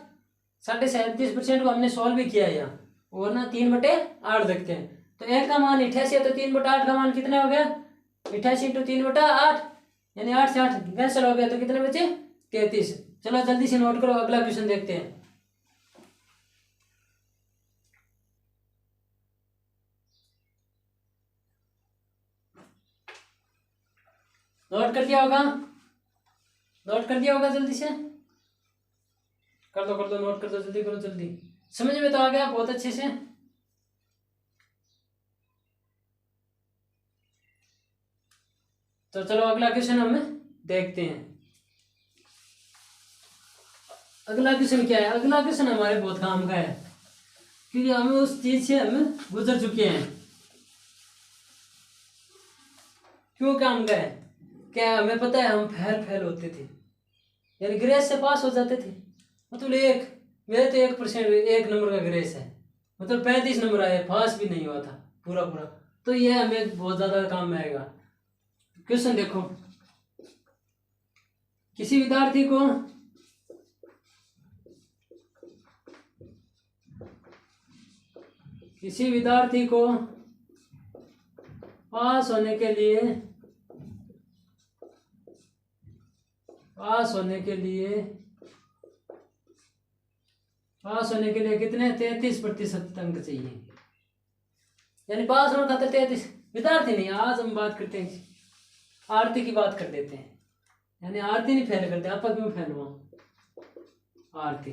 37.5% को हमने सॉल्व भी किया यहाँ, और ना 3/8 देखते हैं। तो 1 का मान 88 है तो 3/8 का मान कितना हो गया 88 इंटू 3/8 यानी 8 से 8 कैंसिल हो गया, तो कितने बचे 33। चलो जल्दी से नोट करो, अगला क्वेश्चन देखते हैं। नोट कर दिया होगा, नोट कर दिया होगा, जल्दी से कर दो नोट कर दो, जल्दी करो जल्दी। समझ में तो आ गया बहुत अच्छे से। तो चलो अगला क्वेश्चन हम देखते हैं। अगला क्वेश्चन क्या है, अगला क्वेश्चन हमारे बहुत काम का है क्योंकि हमें उस चीज से हम गुजर चुके हैं। क्यों काम का है, क्या हमें पता है हम फेल होते थे यानी ग्रेस से पास हो जाते थे। मतलब मेरे तो 1% 1 नंबर का ग्रेस है, मतलब 35 नंबर आए, पास भी नहीं हुआ था पूरा। तो ये हमें बहुत ज्यादा काम में आएगा। क्वेश्चन देखो, किसी विद्यार्थी को पास होने के लिए कितने 33% अंक चाहिए। यानी पास होने खातिर 33 विद्यार्थी नहीं, आज हम बात करते हैं आरती की बात कर देते हैं। यानी आरती नहीं फेल करते, आपा क्यों फेल हुआ आरती,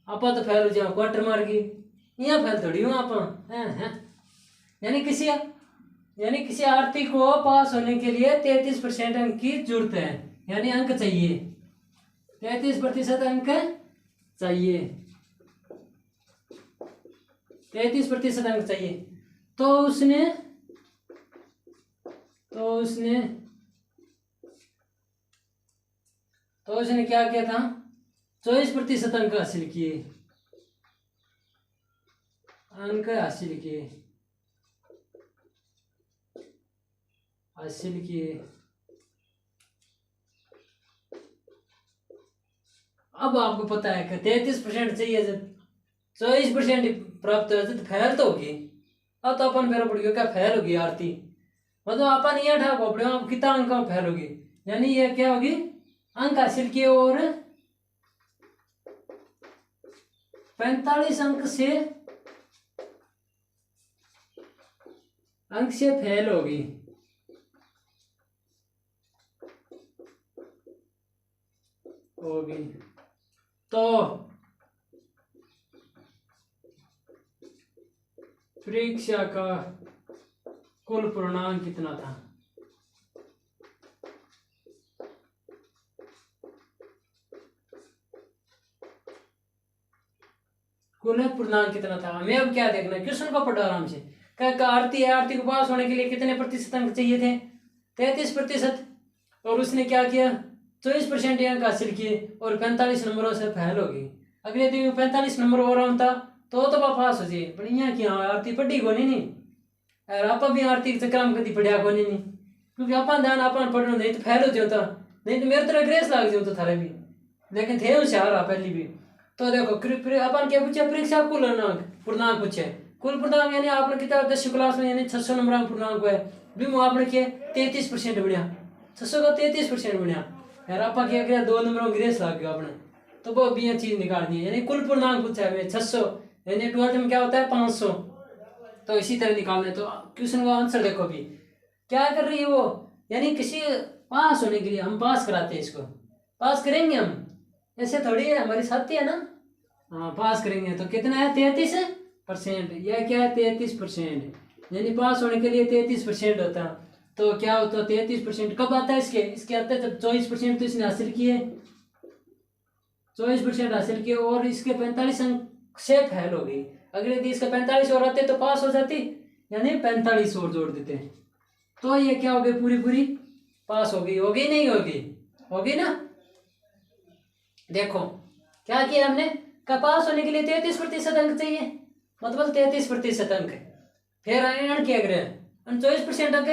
आपा तो फेल हो जाओ क्वार्टर मार की, यहाँ फेल थोड़ी हूँ आपा हैं। यानी किसी आरती को पास होने के लिए 33% अंक की जरूरत है, यानी अंक चाहिए 33% अंक चाहिए, 33% अंक चाहिए। तो उसने क्या किया था 24% अंक हासिल किए। अब आपको पता है कि 33% चाहिए, जब 24% प्राप्त हो तो फेल तो होगी। अब तो अपन मेरा पड़ गया क्या फेल होगी आरती। मतलब अपन ये ठा खोपड़े आप कितना अंक फेल होगी, यानी ये क्या होगी, अंक हासिल किए और 45 अंक से फेल होगी। तो परीक्षा का कुल पूर्णांक कितना था? कुल पूर्णांक कितना था? हमें अब क्या देखना है, क्वेश्चन को पढ़ो आराम से। क्या आरती है, आरती को पास होने के लिए कितने प्रतिशत अंक चाहिए थे? 33%। और उसने क्या किया, 24% अंक हासिल किए और 45 नंबरों से फेल हो गई। अगले दिन 45 नंबर हो रहा था तो पास हो जाए, पर यहाँ क्या आरती पढ़ी को नहीं और आप भी आरती के चक्कर में कभी पढ़िया को नहीं, क्योंकि अपन ध्यान अपन पढ़ना, नहीं तो फेल हो जाता, नहीं तो मेरे तरह ग्रेस लाग जाता थारे भी, लेकिन थे होशियार पहली भी। तो देखो अपन क्या पूछे, परीक्षा कुल पूर्णांक पूछे, कुल पूर्णांक यानी आपने कितना 10वीं क्लास में यानी 600 नंबर पूर्णांक है भी आपने किया 33% बढ़िया, 600 का 33% बढ़िया यार, आप क्या किया 2 नंबरों की ग्रेस लाग गया आपने, तो वो भी ये चीज निकाल दी, यानी कुल पूर्णांक पूछा है 600, यानी 12th में क्या होता है 500, तो इसी तरह निकालने। तो क्वेश्चन का आंसर देखो अभी क्या कर रही है वो, यानी किसी पास होने के लिए हम पास कराते हैं, इसको पास करेंगे हम, ऐसे थोड़ी है, हमारी साथी है ना, हाँ पास करेंगे। तो कितना है 33%, यह क्या है 33%, यानी पास होने के लिए 33% होता है। तो क्या होता है 33% कब आता है, इसके आता है जब 24% तो इसने हासिल किए, 24% हासिल किए और इसके 45 अंक से फेल हो गई। अगले दिन इसका 45 और आते तो पास हो जाती, यानी 45 और जोड़ देते, तो ये क्या हो गई, पूरी पास हो गई, होगी नहीं होगी, होगी ना। देखो क्या किया हमने, पास होने के लिए 33% अंक चाहिए, मतलब 33% अंक, फिर अण किया गया 24% अंक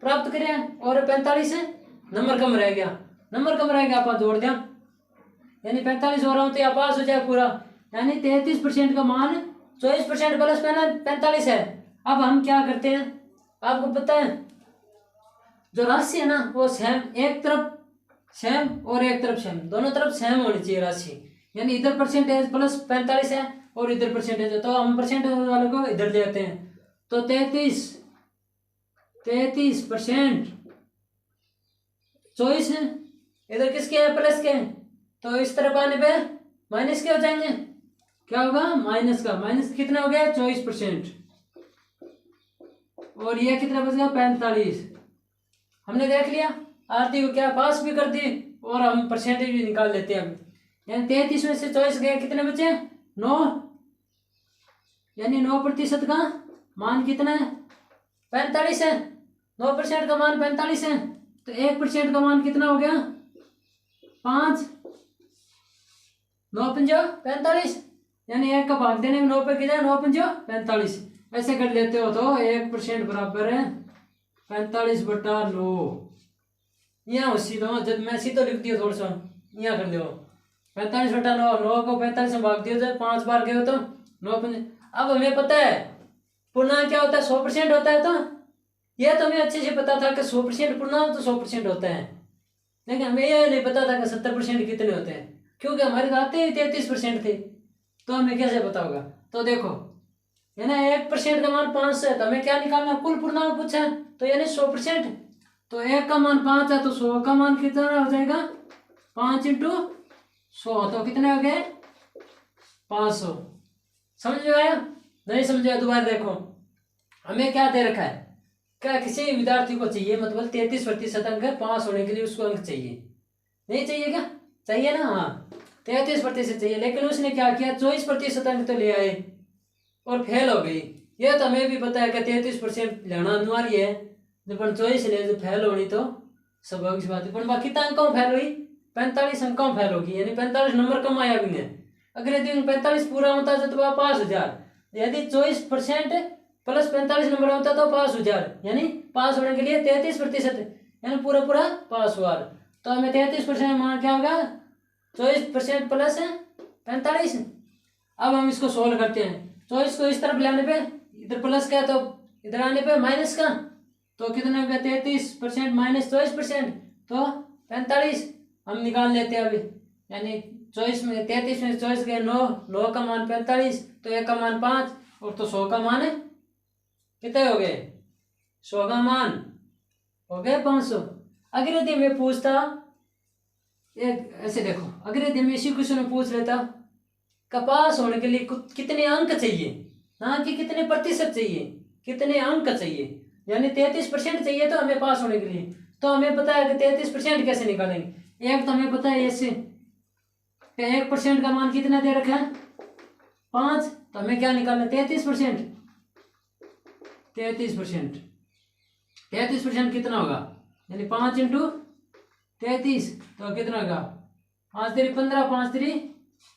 प्राप्त करें और 45 नंबर कम रह गया, आप जोड़ दिया, यानी 45 हो रहा हूँ तो यहाँ पास हो जाए पूरा, यानी 33% का मान 24% प्लस 45 है। अब हम क्या करते हैं, आपको पता है जो राशि है ना वो सेम, एक तरफ सेम और एक तरफ सेम, दोनों तरफ सेम होनी चाहिए राशि, यानी इधर परसेंटेज प्लस 45 है और इधर परसेंटेज है, तो हम परसेंटेज वाले को इधर ले आते हैं, तो 33% 24 है, इधर किसके है प्लस के, तो इस तरफ आने पे माइनस के हो जाएंगे, क्या होगा माइनस का, माइनस कितना हो गया 24%, और ये कितना बच गया 45। हमने देख लिया आरती को क्या पास भी कर दी और हम परसेंटेज भी निकाल लेते हैं। यानी 33 में से 24 गए, कितने बचे 9, यानी 9% का मान कितना है 45 है, 9% का मान 45 है, तो 1% का मान कितना हो गया 5, 9 पंजा 45, यानी 1 का भाग देने में 9 पे कितना 9 पंजा 45, ऐसे कर लेते हो तो 1% बराबर है 45/9, यहाँ सीधा जब मैं सीधा लिख दिया थोड़ा सा यहाँ कर लो 45/9, 9 को 45 में भाग दिया जाए 5 बार गए हो तो 9 अब हमें पता है पूर्णांक क्या होता है 100% होता है, तो यह तो हमें अच्छे से पता था कि 100% पूर्णांक तो 100% होता है, लेकिन हमें यह नहीं पता था कि 70% कितने होते हैं, क्योंकि हमारे दाते ही 33% थे, तो हमें कैसे पता होगा। तो देखो है ना 1% का मान 500 है, तो हमें क्या निकालना, कुल पूर्णांक पूछा है तो यानी 100%, तो 1 का मान 5 है तो 100 का मान कितना हो जाएगा 5 × 100, तो कितने हो गए 500। समझ में आया, नहीं समझ आया दोबारा देखो, हमें क्या दे रखा है, क्या किसी विद्यार्थी को चाहिए मतलब 33% अंक पास होने के लिए उसको अंक चाहिए, नहीं चाहिए क्या, चाहिए ना, हाँ 33% चाहिए, लेकिन उसने क्या किया 24% अंक तो ले आए और फेल हो गई। यह तो हमें भी पता है कि 33% लेना अनिवार्य है, जब 24 ले जो फेल होनी तो स्वाभाविक बात है, पर बाकी अंकों फेल हुई 45 अंकों फेल होगी, यानी 45 नंबर कम आया भी है। अगले दिन 45 पूरा होता है तो पास हो जाए, यदि 24% प्लस 45 नंबर होता तो पास हो जाए, यानी पास होने के लिए 33%, यानी पूरा पास हुआ, तो हमें 33% मान क्या होगा 24% प्लस 45। अब हम इसको सोल्व करते हैं, 24 को इस तरफ लाने पे इधर प्लस का तो इधर आने पे माइनस का, तो कितना हो गया 33% माइनस 24%, तो 45 हम निकाल लेते हैं अभी। यानी 24 में 33 में 24 गए 9, 9 का मान 45, तो 1 का मान 5, और तो 100 का मान है कितने हो गए, 100 का मान हो गए 500। अगर यदि मैं पूछता एक ऐसे देखो, अगर यदि मैं इसी क्वेश्चन में पूछ लेता पास होने के लिए कितने अंक चाहिए, हाँ कि कितने प्रतिशत चाहिए, कितने अंक चाहिए, यानी 33% चाहिए तो हमें पास होने के लिए, तो हमें पता है कि 33% कैसे निकालेंगे। एक तो हमें पता है ऐसे 1% का मान कितना दे रखा है 5, तो हमें क्या निकालना है 33%। 33% कितना होगा, यानी 5 × 33 तो कितना होगा 5 3 15, 5 3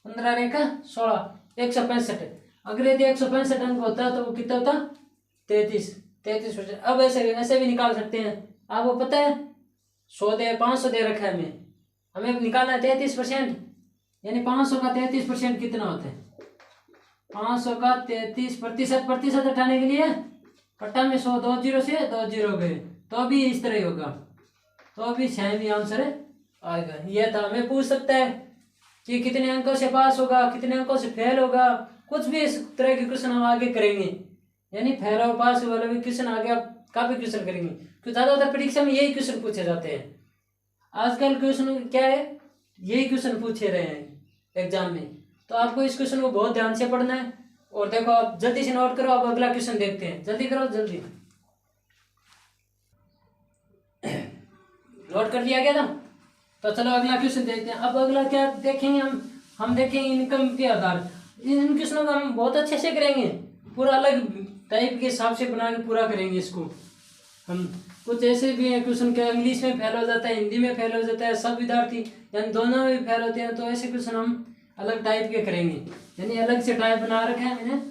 15 रेखा 16, 165। अगर यदि 165 अंक होता तो वो कितना होता 33%। अब ऐसे ऐसे भी निकाल सकते हैं, आपको पता है 100 दे 500 दे रखा है हमें निकालना है 33%, यानी 500 का 33% कितना होता है, 500 का 33%, प्रतिशत हटाने के लिए पट्टा में 100 2 जीरो से 2 जीरो गए, तो भी इस तरह ही होगा, तो भी सेम ही आंसर आएगा। यह था, हमें पूछ सकता है कि कितने अंकों से पास होगा, कितने अंकों से फेल होगा, कुछ भी इस तरह के क्वेश्चन हम आगे करेंगे, यानी फेल और पास वाले भी क्वेश्चन आगे आप काफी क्वेश्चन करेंगे, क्योंकि ज्यादातर परीक्षा में यही क्वेश्चन पूछे जाते हैं। आजकल क्वेश्चन क्या है, यही क्वेश्चन पूछे रहे हैं एग्जाम में, तो आपको इस क्वेश्चन को बहुत ध्यान से पढ़ना है। और देखो आप जल्दी से नोट करो, आप अगला क्वेश्चन देखते हैं, जल्दी करो जल्दी। नोट कर लिया गया था, तो चलो अगला क्वेश्चन देखते हैं। अब अगला क्या देखेंगे हम देखेंगे इनकम के आधार, इन क्वेश्चनों को हम बहुत अच्छे से करेंगे, पूरा अलग टाइप के हिसाब से बना के पूरा करेंगे इसको हम। कुछ ऐसे भी हैं क्वेश्चन क्या इंग्लिश में फेल हो जाता है, हिंदी में फेल हो जाता है, सब विद्यार्थी यानी दोनों में फेल होते हैं, तो ऐसे क्वेश्चन हम अलग टाइप के करेंगे, यानी अलग से टाइप बना रखे हैं मैंने,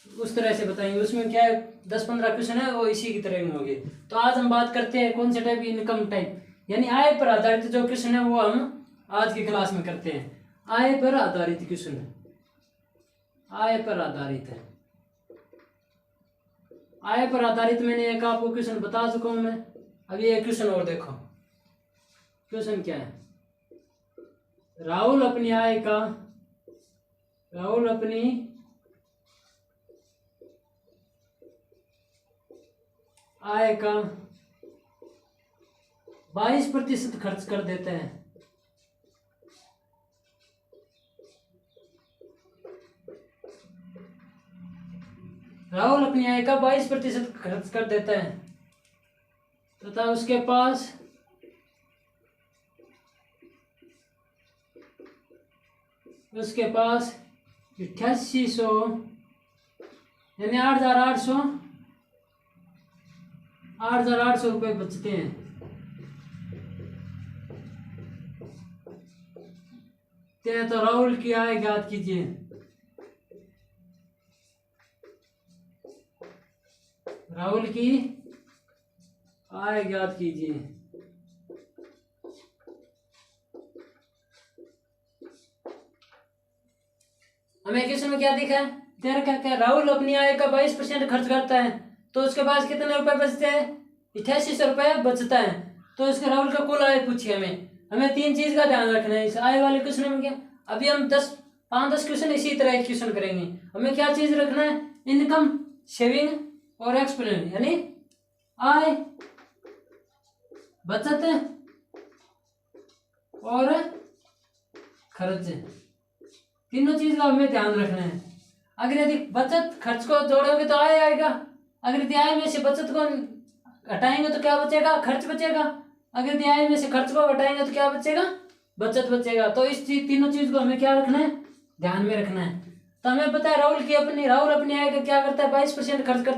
उस तरह से बताएंगे। उसमें क्या है 10-15 क्वेश्चन है वो इसी की तरह में होंगे। तो आज हम बात करते हैं कौन से टाइप, इनकम टाइप, यानी आय पर आधारित जो क्वेश्चन है वो हम आज की क्लास में करते हैं। आय पर आधारित क्वेश्चन है, आय पर आधारित है, आय पर आधारित मैंने एक आपको क्वेश्चन बता चुका हूं मैं। अभी एक क्वेश्चन और देखो, क्वेश्चन क्या है, राहुल अपनी आय का 22% खर्च कर देते हैं। राहुल अपनी आय का 22% खर्च कर देता है तथा उसके पास उसके पास 8800 यानी 8,800 रुपये बचते हैं। तो राहुल की आय ज्ञात कीजिए। राहुल की आय ज्ञात कीजिए। हमें क्वेश्चन में क्या दिखा है, तेरा क्या राहुल अपनी आय का 22% खर्च करता है, तो उसके पास कितने रुपए बचते हैं, 8800 रुपये बचता है। तो उसके राहुल का कुल आय पूछिए हमें 3 चीज का ध्यान रखना है इस आय वाले क्वेश्चन में। क्या अभी हम 5-10 क्वेश्चन इसी तरह के क्वेश्चन करेंगे। हमें क्या चीज रखना है, इनकम, सेविंग और एक्सपेंस, यानी आय, बचत और खर्च, तीनों चीज का हमें ध्यान रखना है। अगर यदि बचत खर्च को जोड़ोगे तो आय आएगा, अगर यदि आय में से बचत को हटाएंगे तो क्या बचेगा, खर्च बचेगा। अगर यदि आय में से खर्च को हटाएंगे तो क्या बचेगा, बचत बचेगा। तो इस तीनों चीज को हमें क्या रखना है, ध्यान में रखना है। तो हमें पता है राहुल अपनी आय का क्या करता है, 22% खर्च कर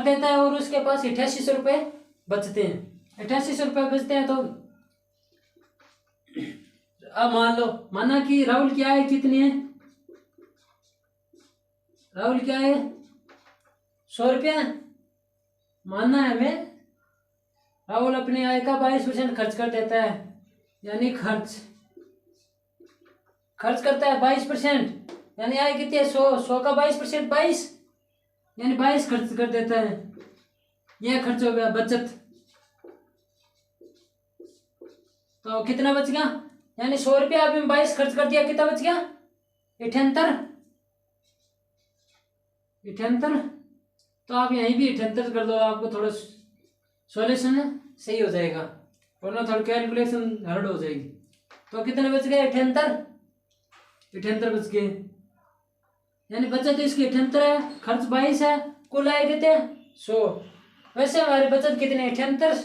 देता है और उसके पास 8800 रुपये बचते हैं। 8800 रुपये बचते हैं। तो अब माना कि राहुल की आय कितनी है, राहुल की आय 100 रुपया मानना है हमें। राहुल अपनी आय का 22% खर्च कर देता है, यानी खर्च करता है 22%, यानी आय कितनी है 100 का 22% 22, यानी 22 खर्च कर देता है। ये खर्च हो गया बचत। तो कितना बच गया, यानी 100 रुपया अभी 22 खर्च कर दिया, कितना बच गया 78। 78, तो आप यहीं भी 78 कर दो, आपको थोड़ा सॉल्यूशन सही हो जाएगा, वरना थोड़ा कैलकुलेशन हार्ड हो जाएगी। तो कितने बच गए 78, 78 बच गए, यानी बचत इसकी 78 है, खर्च 22 है, कुल आए कितने 100। वैसे हमारी बचत कितने 78,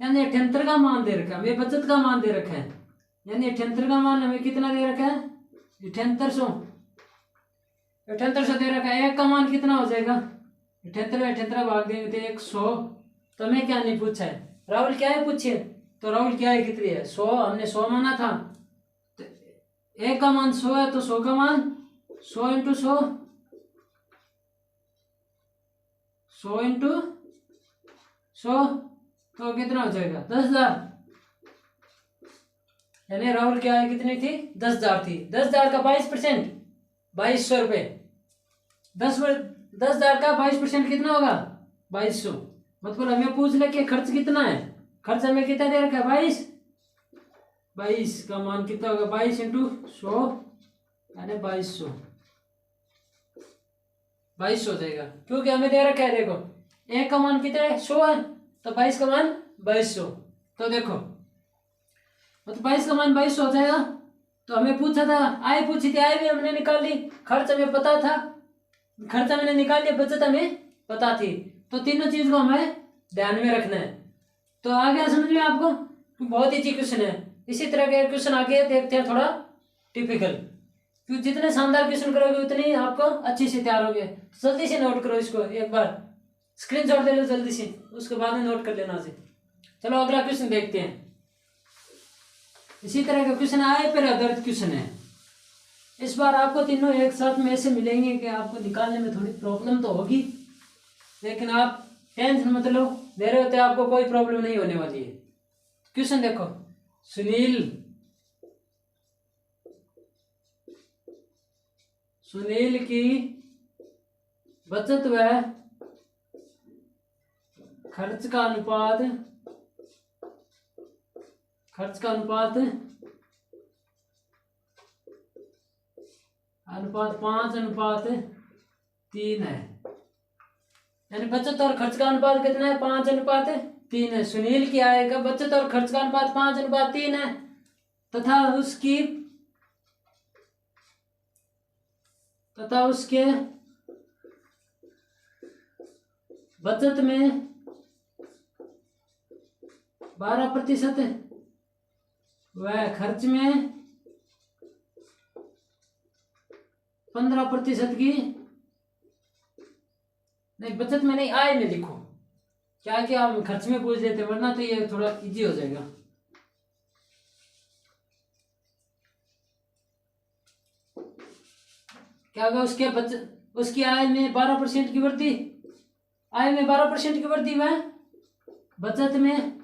यानी 78 का मान दे रखा है हमें, बचत का मान दे रखा है, यानी 78 का मान हमें कितना दे रखा है 7800, 7800 दे रखा है। एक का मान कितना हो जाएगा 78 में 78 भाग देंगे तो 100। तो हमें क्या नहीं पूछा है, राहुल क्या है पूछिए, तो राहुल क्या है कितनी है 100, हमने 100 माना था, तो एक का मान 100 है, तो 100 का मान 100 इंटू 100, 100 इंटू 100, तो कितना हो जाएगा 10,000, यानी राहुल क्या है कितनी थी 10,000 थी। 10,000 का 22%, 2200 रुपये, 10,000 का 22% कितना होगा 2200। मतलब हमें पूछ ले कि खर्च कितना है, खर्च हमें कितना दे रखा है 22 का मान कितना होगा 22 इंटू 100, यानी 2200, 2200 हो जाएगा, क्योंकि हमें दे रखा है देखो एक का मान कितना है 100 है, तो 22 का मान 2200। तो देखो मतलब 22 का मान 2200 हो जाएगा। तो हमें पूछा था आय पूछी थी, आय भी हमने निकाल ली, खर्च हमें पता था, खर्च हमने निकाल लिया, बचत हमें पता थी, तो तीनों चीज को हमें ध्यान में रखना है। तो आ गया समझ में आपको, बहुत इजी क्वेश्चन है। इसी तरह के क्वेश्चन आगे देखते हैं थोड़ा टिपिकल, क्योंकि जितने शानदार क्वेश्चन करोगे उतनी आपको अच्छी से तैयार होगे। जल्दी से नोट करो इसको, एक बार स्क्रीनशॉट ले लो जल्दी से, उसके बाद में नोट कर लेना से। चलो अगला क्वेश्चन देखते हैं। इसी तरह का क्वेश्चन आए पर आधारित क्वेश्चन है। इस बार आपको तीनों एक साथ में ऐसे मिलेंगे कि आपको निकालने में थोड़ी प्रॉब्लम तो होगी, लेकिन आप टेंशन मत लो, मेरे होते आपको कोई प्रॉब्लम नहीं होने वाली है। क्वेश्चन देखो, सुनील की बचत व खर्च का अनुपात 5:3 है, यानी बचत और खर्च का अनुपात कितना है 5:3 है। सुनील की आय का बचत और खर्च का अनुपात 5:3 है, तथा उसके बचत में 12% वह खर्च में 15% की, नहीं बचत में नहीं आय में लिखो, क्या कि आप खर्च में पूछ देते, वरना तो ये थोड़ा इजी हो जाएगा। क्या होगा उसकी आय में 12% की वृद्धि, आय में 12% की वृद्धि वह बचत में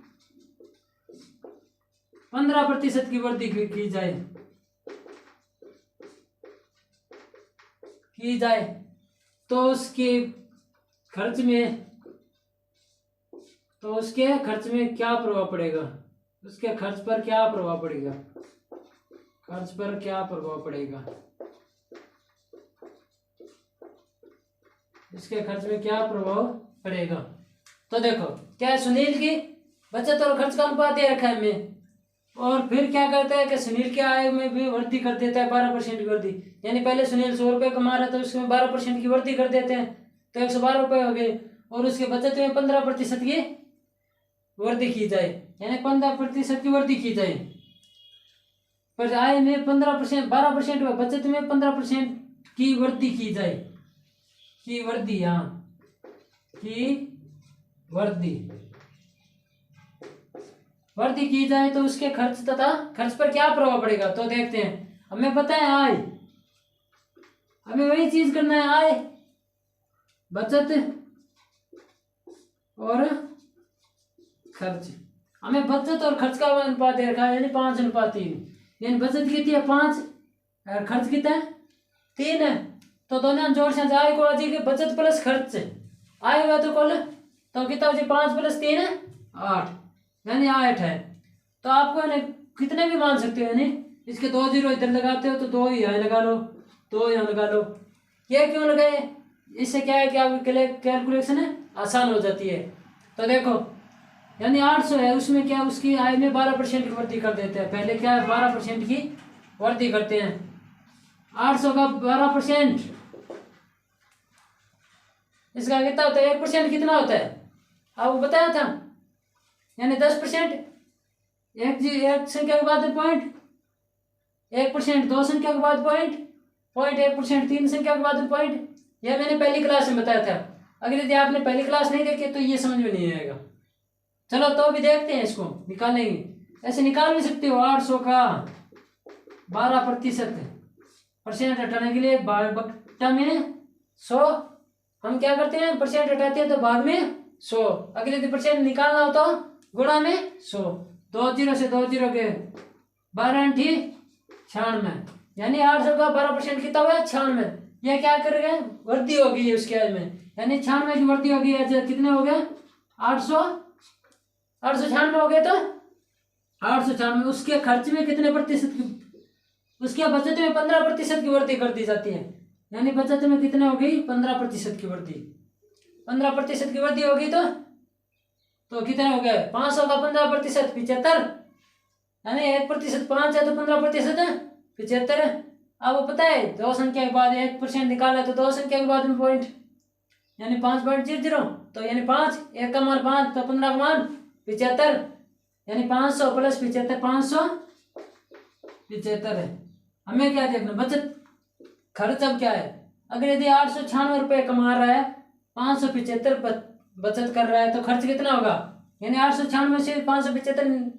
15% की वृद्धि की जाए तो उसके खर्च में क्या प्रभाव पड़ेगा, उसके खर्च पर क्या प्रभाव पड़ेगा, इसके खर्च में क्या प्रभाव पड़ेगा। तो देखो क्या है, सुनील की बचत और खर्च का अनुपात दे रखा है हमें, और फिर क्या करता है कि सुनील की आय में भी वृद्धि कर देता है 12% की वृद्धि, यानी पहले सुनील 100 रुपये कमा रहा था, उसमें 12% की वृद्धि कर देते हैं तो 112 रुपये हो गए, और उसके बचत में 15% की वृद्धि की जाए, यानी 15% की वृद्धि की जाए, पर आय में 15% 12% हुआ, बचत में 15% की वृद्धि की जाए, की वृद्धि की जाए तो उसके खर्च पर क्या प्रभाव पड़ेगा। तो देखते हैं, हमें पता है आय, हमें वही चीज करना है, आय बचत और खर्च। हमें बचत और खर्च का अनुपात दे रखा है, यानी 5:3, यानी बचत कितनी है 5 और खर्च कितना है 3 है, तो दोनों जोड़ से आय को आ जाएगी बचत प्लस खर्च, आय हुआ तो कुल तो कितना हो जाए 5 + 3 है 8, यानी 8 है। तो आपको यानी कितने भी मान सकते हो, यानी इसके 2 जीरो इधर लगाते हो तो 2 यहाँ लगा लो, 2 यहाँ लगा लो। ये क्यों लगाए? इससे क्या है कि आपकी कैलकुलेशन है आसान हो जाती है। तो देखो यानी 800 है, उसमें क्या उसकी आय में 12% की वृद्धि कर देते हैं। पहले क्या है 12% की वृद्धि करते हैं। 800 का 12% इसका कितना होता है? 1% कितना होता है आपको बताया था, यानी 10%। एक संख्या के बाद पॉइंट, 1% 2 संख्या के बाद पॉइंट, 1% 3 संख्या के बाद पॉइंट। यह मैंने पहली क्लास में बताया था। अगर यदि आपने पहली क्लास नहीं देखी तो ये समझ में नहीं आएगा। चलो तो भी देखते हैं, इसको निकालेंगे। ऐसे निकाल भी सकते हो 800 का 12% हटाने के लिए बट्टा में 100 हम क्या करते हैं, परसेंट हटाते हैं तो भाग में 100। अगर यदि परसेंट निकालना हो तो गुणा में 100। 2 जीरो से 2 जीरो के 12 96, यानी 800 का 12% कितना हुआ 96। यह क्या करेगा? वृद्धि होगी उसके आय में, यानी 96 की वृद्धि होगी। कितने हो गए? 896 हो गए। तो 896 उसके खर्च में कितने प्रतिशत की, उसके बचत में 15% की वृद्धि कर दी जाती है। यानी बचत में कितने होगी? 15% की वृद्धि। 15% की वृद्धि होगी तो कितने हो गए? 500 का 15% 75, यानी 1% 5 है तो 15% 75 है। आपको पता है 2 संख्या के बाद 1% निकाला तो 2 संख्या के बाद में पॉइंट, यानी 5.00। तो यानी 5, 1 का मान 5 तो 15 का मान 75, यानी 500 + 75 575 है। हमें क्या देखना? बचत। खर्च अब क्या है? अगर यदि 896 रुपये कमा रहा है, 575 बचत कर रहा है तो खर्च कितना होगा? यानी 896 से 575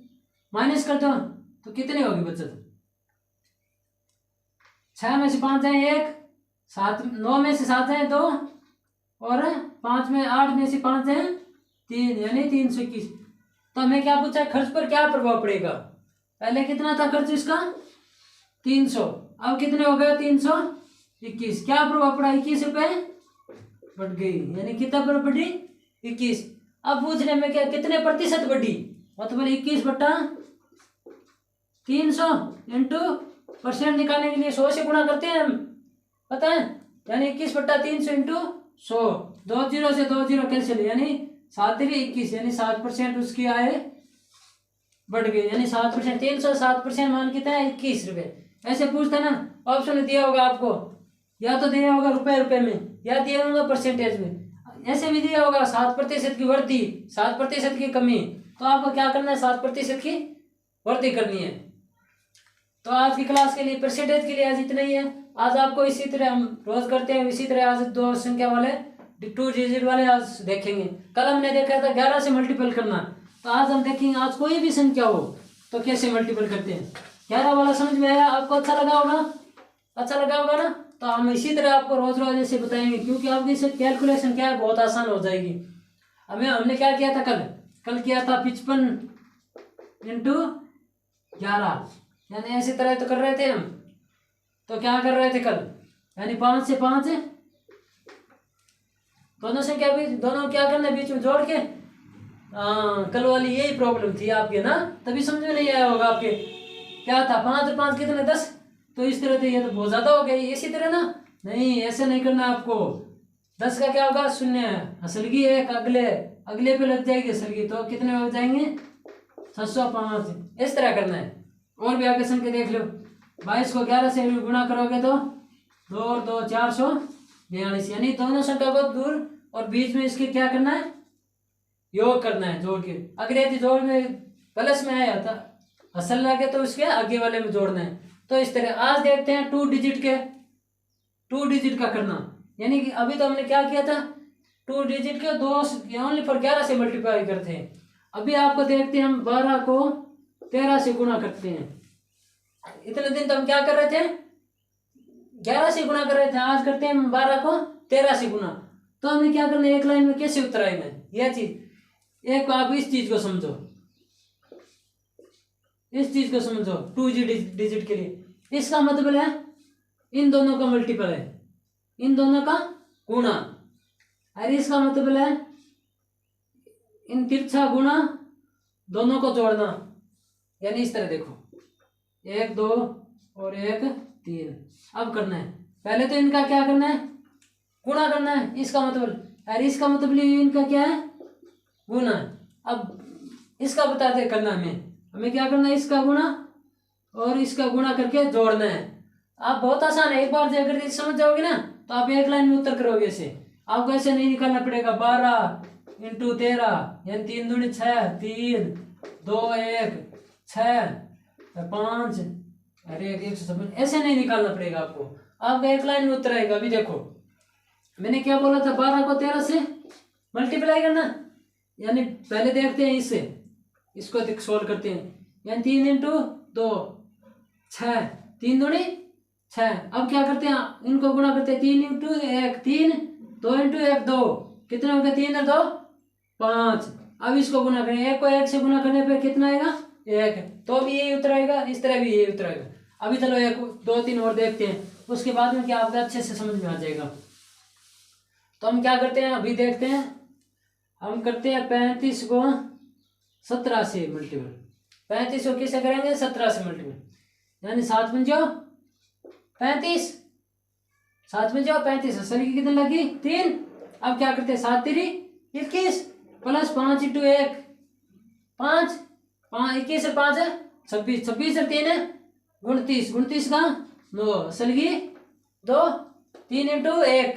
माइनस कर दो तो कितनी होगी बचत? 6 में से 5 जाए 1, 7 9 में से 7 जाए 2 और 8 में से 5 जाए 3, यानी 321। तो हमें क्या पूछा है? खर्च पर क्या प्रभाव पड़ेगा? पहले कितना था खर्च इसका? 300, अब कितने हो गए? 321। क्या प्रभाव पड़ा? 21 रुपये बढ़ गई, यानी कितना पर बढ़ी? 21। अब पूछने में क्या कितने प्रतिशत बढ़ी? मतलब 21/300 इंटू परसेंट निकालने के लिए 100 से गुणा करते हैं हम, पता है, यानी 21/300 इंटू 100। 2 जीरो से 2 जीरो कैंसिल, यानी 7 × 21, यानी 7% उसकी आय बढ़ गई, यानी 7%। 300 7% मान कितना है? 21 रुपये। ऐसे पूछता ना, ऑप्शन दिया होगा आपको, या तो दिया होगा रुपए में, या दिया होगा परसेंटेज में। ऐसे भी दिया होगा 7% की वृद्धि, 7% की कमी। तो आपको क्या करना है? 7% की वृद्धि करनी है। तो आज की क्लास के लिए परसेंटेज के लिए आज इतना ही है। आज आपको इसी तरह हम रोज करते हैं, इसी तरह आज 2 संख्या वाले 2 डिजिट वाले आज देखेंगे। कल हमने देखा था 11 से मल्टीपल करना, तो आज हम देखेंगे आज कोई भी संख्या हो तो कैसे मल्टीपल करते हैं। 11 वाला समझ में आया आपको? अच्छा लगा होगा? अच्छा लगा होगा ना? तो हम इसी तरह आपको रोज रोज ऐसे बताएंगे, क्योंकि आपकी इससे कैलकुलेशन क्या है बहुत आसान हो जाएगी। हमने क्या किया था कल किया था 55 × 11, यानी ऐसी तरह तो कर रहे थे हम। तो क्या कर रहे थे कल? यानी 5 से 5 दोनों से क्या भी दोनों क्या करना है बीच में जोड़ के। कल वाली यही प्रॉब्लम थी आपके ना, तभी समझ में नहीं आया होगा आपके। क्या था 5 और 5 कितने 10, तो इस तरह से ये तो बहुत ज्यादा हो गया। इसी तरह ना, नहीं ऐसे नहीं करना आपको। 10 का क्या होगा? 0, असलगी एक अगले पे लग जाएगी असलगी, तो कितने हो जाएंगे? 705। इस तरह करना है। और भी आगे संख्या देख लो। 22 को 11 से गुणा करोगे तो 2 और 2 442, यानी दोनों संख्या को दूर और बीच में इसके क्या करना है? योग करना है जोड़ के। अगर यदि जोड़ में प्लस में आया था असल लगे तो उसके आगे वाले में जोड़ना है। तो इस तरह आज देखते हैं 2 डिजिट का करना। यानी कि अभी तो हमने क्या किया था? 2 डिजिट के 2 ओनली फॉर 11 से मल्टीप्लाई करते हैं। अभी आपको देखते हैं हम 12 को 13 से गुणा करते हैं। इतने दिन तो हम क्या कर रहे थे? 11 से गुणा कर रहे थे। आज करते हैं हम 12 को 13 से गुणा। तो हमें क्या करना है? एक लाइन में कैसे उत्तर आएगा यह चीज। एक आप इस चीज को समझो, 2 डिजिट के लिए इसका मतलब है इन दोनों का मल्टीपल है, इन दोनों का गुणा। और इसका मतलब है इन तिरछा गुणा दोनों को जोड़ना, यानी इस तरह देखो 1 2 और 1 3। अब करना है, पहले तो इनका क्या करना है, गुणा करना है, इसका मतलब, अरे इसका मतलब इनका क्या है, गुणा। अब इसका बताते करना हमें क्या करना है, इसका गुणा और इसका गुणा करके जोड़ना है। आप बहुत आसान है, एक बार जो अगर समझ जाओगे ना तो आप एक लाइन में उत्तर करोगे ऐसे, आपको ऐसे नहीं निकालना पड़ेगा। 12 इंटू 13 यानी 3 दूनी 6, 3 2 1 6 5 अरे 156, ऐसे नहीं निकालना पड़ेगा आपको, आपका एक लाइन में उत्तर आएगा। अभी देखो मैंने क्या बोला था, 12 को 13 से मल्टीप्लाई करना, यानी पहले देखते हैं इससे, इसको सोल्व करते हैं, यानी 3 इंटू 2 6, 3 दूनी 6। अब क्या करते हैं, इनको गुणा करते हैं, 3 इंटू 1 3, 2 इंटू 1 2, कितने हो गए, 3 और 2 5। अब इसको गुणा करें, 1 को 1 से गुणा करने पे कितना आएगा 1, तो भी यही उत्तर आएगा, इस तरह भी यही उत्तर आएगा। अभी चलो 1 2 3 और देखते हैं, उसके बाद में क्या आपका अच्छे से समझ में आ जाएगा। तो हम क्या करते हैं, अभी देखते हैं, हम करते हैं 35 को 17 से मल्टीपल। 35 को किससे करेंगे, 17 से मल्टीपल, यानी 7 पंजो 35, 7 पंजो 35, असली की कितने लगी 3। अब क्या करते हैं, 7 3 21 प्लस 5 इंटू 1 5, 21 और 5 है 26, 26 और 3 है 29, 29 का 9, असल की 2, 3 इंटू 1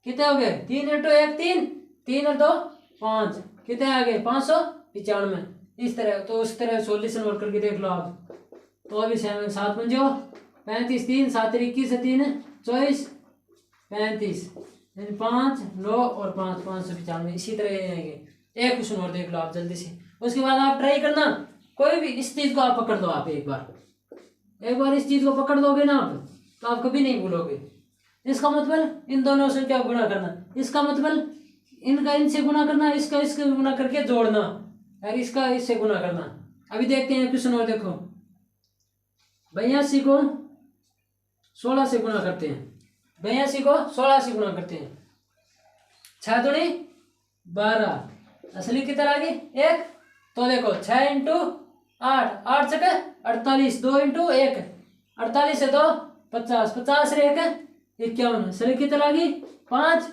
कितने हो गए, 3 इंटू 1 3, 3 और 2 5, कितने आ गए 595। इस तरह, तो उस तरह सॉल्यूशन वर्क करके देख लो आप। तो अभी 7 पंजो 35, 3 7 21 3 24 35, 5 9 और 5 595, इसी तरह ये आएंगे। एक क्वेश्चन और देख लो आप जल्दी से, उसके बाद आप ट्राई करना, कोई भी इस चीज को आप पकड़ दो, आप एक बार इस चीज को पकड़ दोगे ना आप, तो आप कभी नहीं भूलोगे। इसका मतलब इन दोनों से क्या गुणा करना, इसका मतलब इनका इनसे गुणा करना, इसका इसके गुणा करके जोड़ना, और इसका इससे गुणा करना। अभी देखते हैं क्वेश्चन और देखो, 82 को 16 से गुणा करते हैं, 82 को 16 से गुणा करते हैं, 6 दूनी 12, असली की तरह आगे 1, तो देखो 6 इंटू 8 8 छके 48, 2 इंटू 1 48 से 2 50, 50 से 1 51, असली की तरह आगे 5।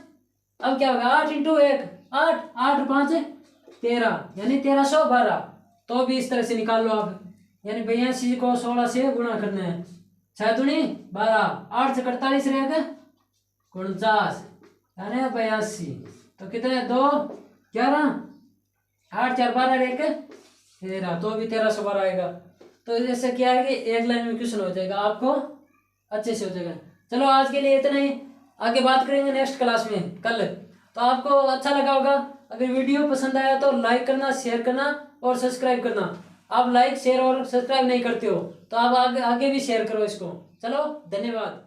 अब क्या होगा, 8 इंटू 1 8 8 5 13, यानी 1312। तो भी इस तरह से निकाल लो आप, यानी 82 को 16 से गुणा करना है, 6 दूनी 12 8 से 48 रहेगा 49, यानी 82, तो कितने 2 11 8 4 12 रहेगा 13, तो भी 1312 आएगा। तो जैसे क्या है कि एक लाइन में क्वेश्चन हो जाएगा, आपको अच्छे से हो जाएगा। चलो आज के लिए इतना ही, आगे बात करेंगे नेक्स्ट क्लास में कल। तो आपको अच्छा लगा होगा, अगर वीडियो पसंद आया तो लाइक करना, शेयर करना और सब्सक्राइब करना। आप लाइक शेयर और सब्सक्राइब नहीं करते हो तो आप आगे भी शेयर करो इसको। चलो धन्यवाद।